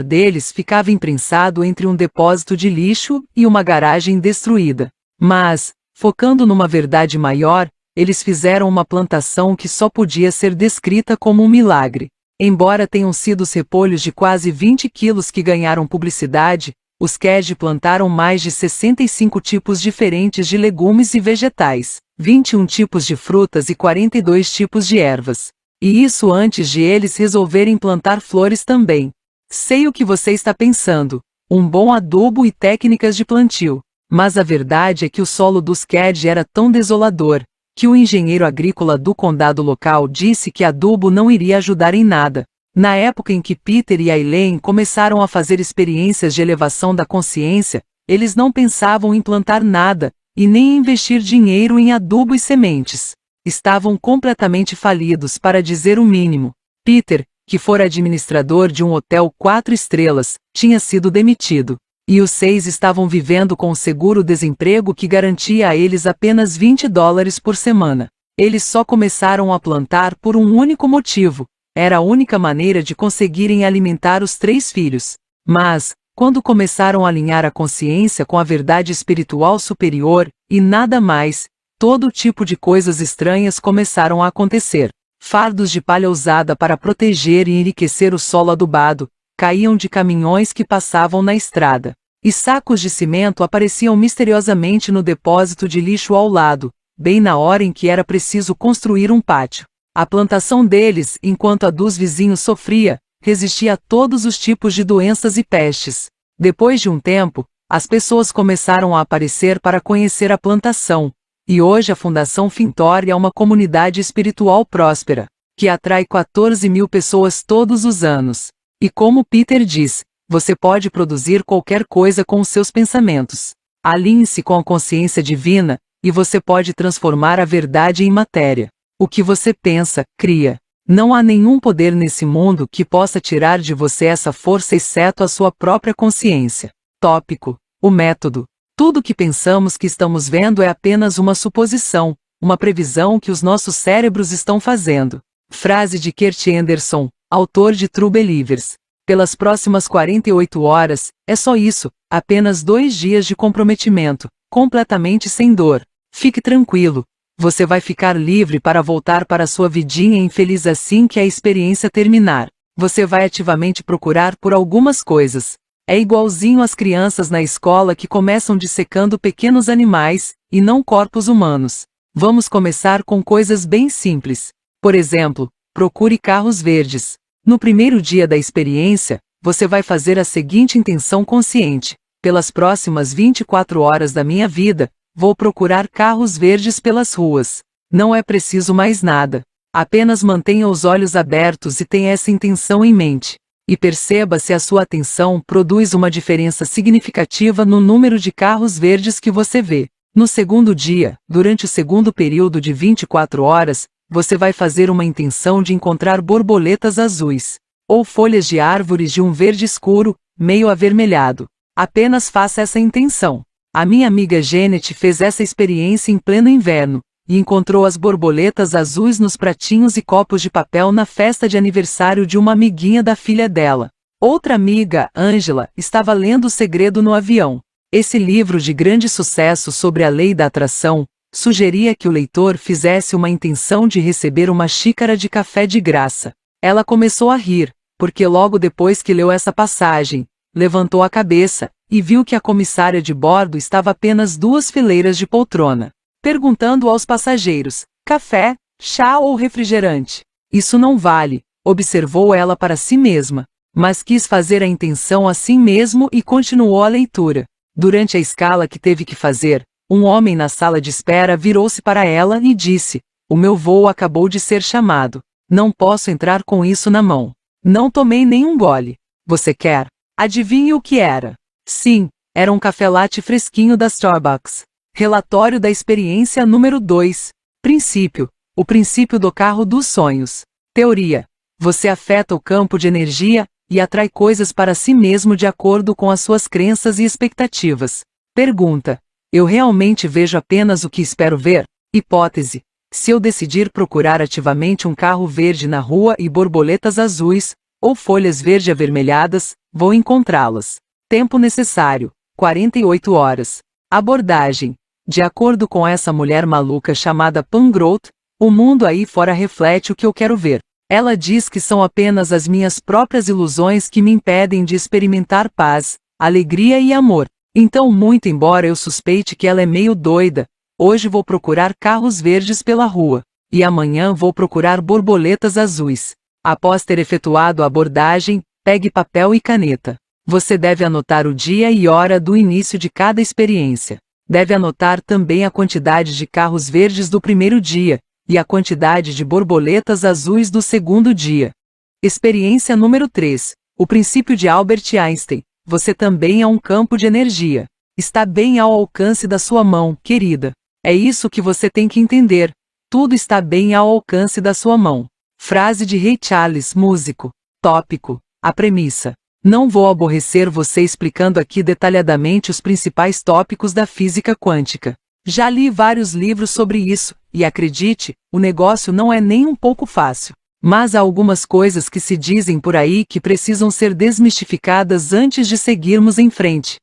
deles ficava imprensado entre um depósito de lixo e uma garagem destruída. Mas, focando numa verdade maior, eles fizeram uma plantação que só podia ser descrita como um milagre. Embora tenham sido os repolhos de quase 20 quilos que ganharam publicidade, os Cady plantaram mais de 65 tipos diferentes de legumes e vegetais, 21 tipos de frutas e 42 tipos de ervas. E isso antes de eles resolverem plantar flores também. Sei o que você está pensando: um bom adubo e técnicas de plantio. Mas a verdade é que o solo dos Cady era tão desolador, que o engenheiro agrícola do condado local disse que adubo não iria ajudar em nada. Na época em que Peter e Eileen começaram a fazer experiências de elevação da consciência, eles não pensavam em plantar nada, e nem em investir dinheiro em adubo e sementes. Estavam completamente falidos, para dizer o mínimo. Peter, que fora administrador de um hotel 4 estrelas, tinha sido demitido. E os 6 estavam vivendo com o seguro-desemprego que garantia a eles apenas $20 por semana. Eles só começaram a plantar por um único motivo: era a única maneira de conseguirem alimentar os 3 filhos. Mas, quando começaram a alinhar a consciência com a verdade espiritual superior, e nada mais, todo tipo de coisas estranhas começaram a acontecer. Fardos de palha usada para proteger e enriquecer o solo adubado caíam de caminhões que passavam na estrada. E sacos de cimento apareciam misteriosamente no depósito de lixo ao lado, bem na hora em que era preciso construir um pátio. A plantação deles, enquanto a dos vizinhos sofria, resistia a todos os tipos de doenças e pestes. Depois de um tempo, as pessoas começaram a aparecer para conhecer a plantação, e hoje a Fundação Fintor é uma comunidade espiritual próspera, que atrai 14.000 pessoas todos os anos. E como Peter diz, você pode produzir qualquer coisa com os seus pensamentos. Alinhe-se com a consciência divina, e você pode transformar a verdade em matéria. O que você pensa, cria. Não há nenhum poder nesse mundo que possa tirar de você essa força exceto a sua própria consciência. Tópico: o método. Tudo que pensamos que estamos vendo é apenas uma suposição, uma previsão que os nossos cérebros estão fazendo. Frase de Kurt Anderson, autor de True Believers. Pelas próximas 48 horas, é só isso, apenas 2 dias de comprometimento, completamente sem dor. Fique tranquilo, você vai ficar livre para voltar para sua vidinha infeliz assim que a experiência terminar. Você vai ativamente procurar por algumas coisas. É igualzinho às crianças na escola que começam dissecando pequenos animais, e não corpos humanos. Vamos começar com coisas bem simples. Por exemplo, procure carros verdes. No primeiro dia da experiência, você vai fazer a seguinte intenção consciente: pelas próximas 24 horas da minha vida, vou procurar carros verdes pelas ruas. Não é preciso mais nada. Apenas mantenha os olhos abertos e tenha essa intenção em mente. E perceba se a sua atenção produz uma diferença significativa no número de carros verdes que você vê. No segundo dia, durante o segundo período de 24 horas, você vai fazer uma intenção de encontrar borboletas azuis, ou folhas de árvores de um verde escuro, meio avermelhado. Apenas faça essa intenção. A minha amiga Janet fez essa experiência em pleno inverno, e encontrou as borboletas azuis nos pratinhos e copos de papel na festa de aniversário de uma amiguinha da filha dela. Outra amiga, Angela, estava lendo O Segredo no Avião. Esse livro de grande sucesso sobre a lei da atração sugeria que o leitor fizesse uma intenção de receber uma xícara de café de graça. Ela começou a rir, porque logo depois que leu essa passagem, levantou a cabeça e viu que a comissária de bordo estava apenas 2 fileiras de poltrona, perguntando aos passageiros: café, chá ou refrigerante? Isso não vale, observou ela para si mesma, mas quis fazer a intenção assim mesmo e continuou a leitura. Durante a escala que teve que fazer, um homem na sala de espera virou-se para ela e disse: o meu voo acabou de ser chamado. Não posso entrar com isso na mão. Não tomei nenhum gole. Você quer? Adivinhe o que era? Sim, era um café latte fresquinho da Starbucks. Relatório da experiência número 2. Princípio. O princípio do carro dos sonhos. Teoria. Você afeta o campo de energia e atrai coisas para si mesmo de acordo com as suas crenças e expectativas. Pergunta. Eu realmente vejo apenas o que espero ver? Hipótese. Se eu decidir procurar ativamente um carro verde na rua e borboletas azuis, ou folhas verde avermelhadas, vou encontrá-las. Tempo necessário: 48 horas. Abordagem. De acordo com essa mulher maluca chamada Pam Groth, o mundo aí fora reflete o que eu quero ver. Ela diz que são apenas as minhas próprias ilusões que me impedem de experimentar paz, alegria e amor. Então, muito embora eu suspeite que ela é meio doida, hoje vou procurar carros verdes pela rua, e amanhã vou procurar borboletas azuis. Após ter efetuado a abordagem, pegue papel e caneta. Você deve anotar o dia e hora do início de cada experiência. Deve anotar também a quantidade de carros verdes do primeiro dia, e a quantidade de borboletas azuis do segundo dia. Experiência número 3. O princípio de Albert Einstein. Você também é um campo de energia. Está bem ao alcance da sua mão, querida. É isso que você tem que entender. Tudo está bem ao alcance da sua mão. Frase de Ray Charles, músico. Tópico. A premissa. Não vou aborrecer você explicando aqui detalhadamente os principais tópicos da física quântica. Já li vários livros sobre isso, e acredite, o negócio não é nem um pouco fácil. Mas há algumas coisas que se dizem por aí que precisam ser desmistificadas antes de seguirmos em frente.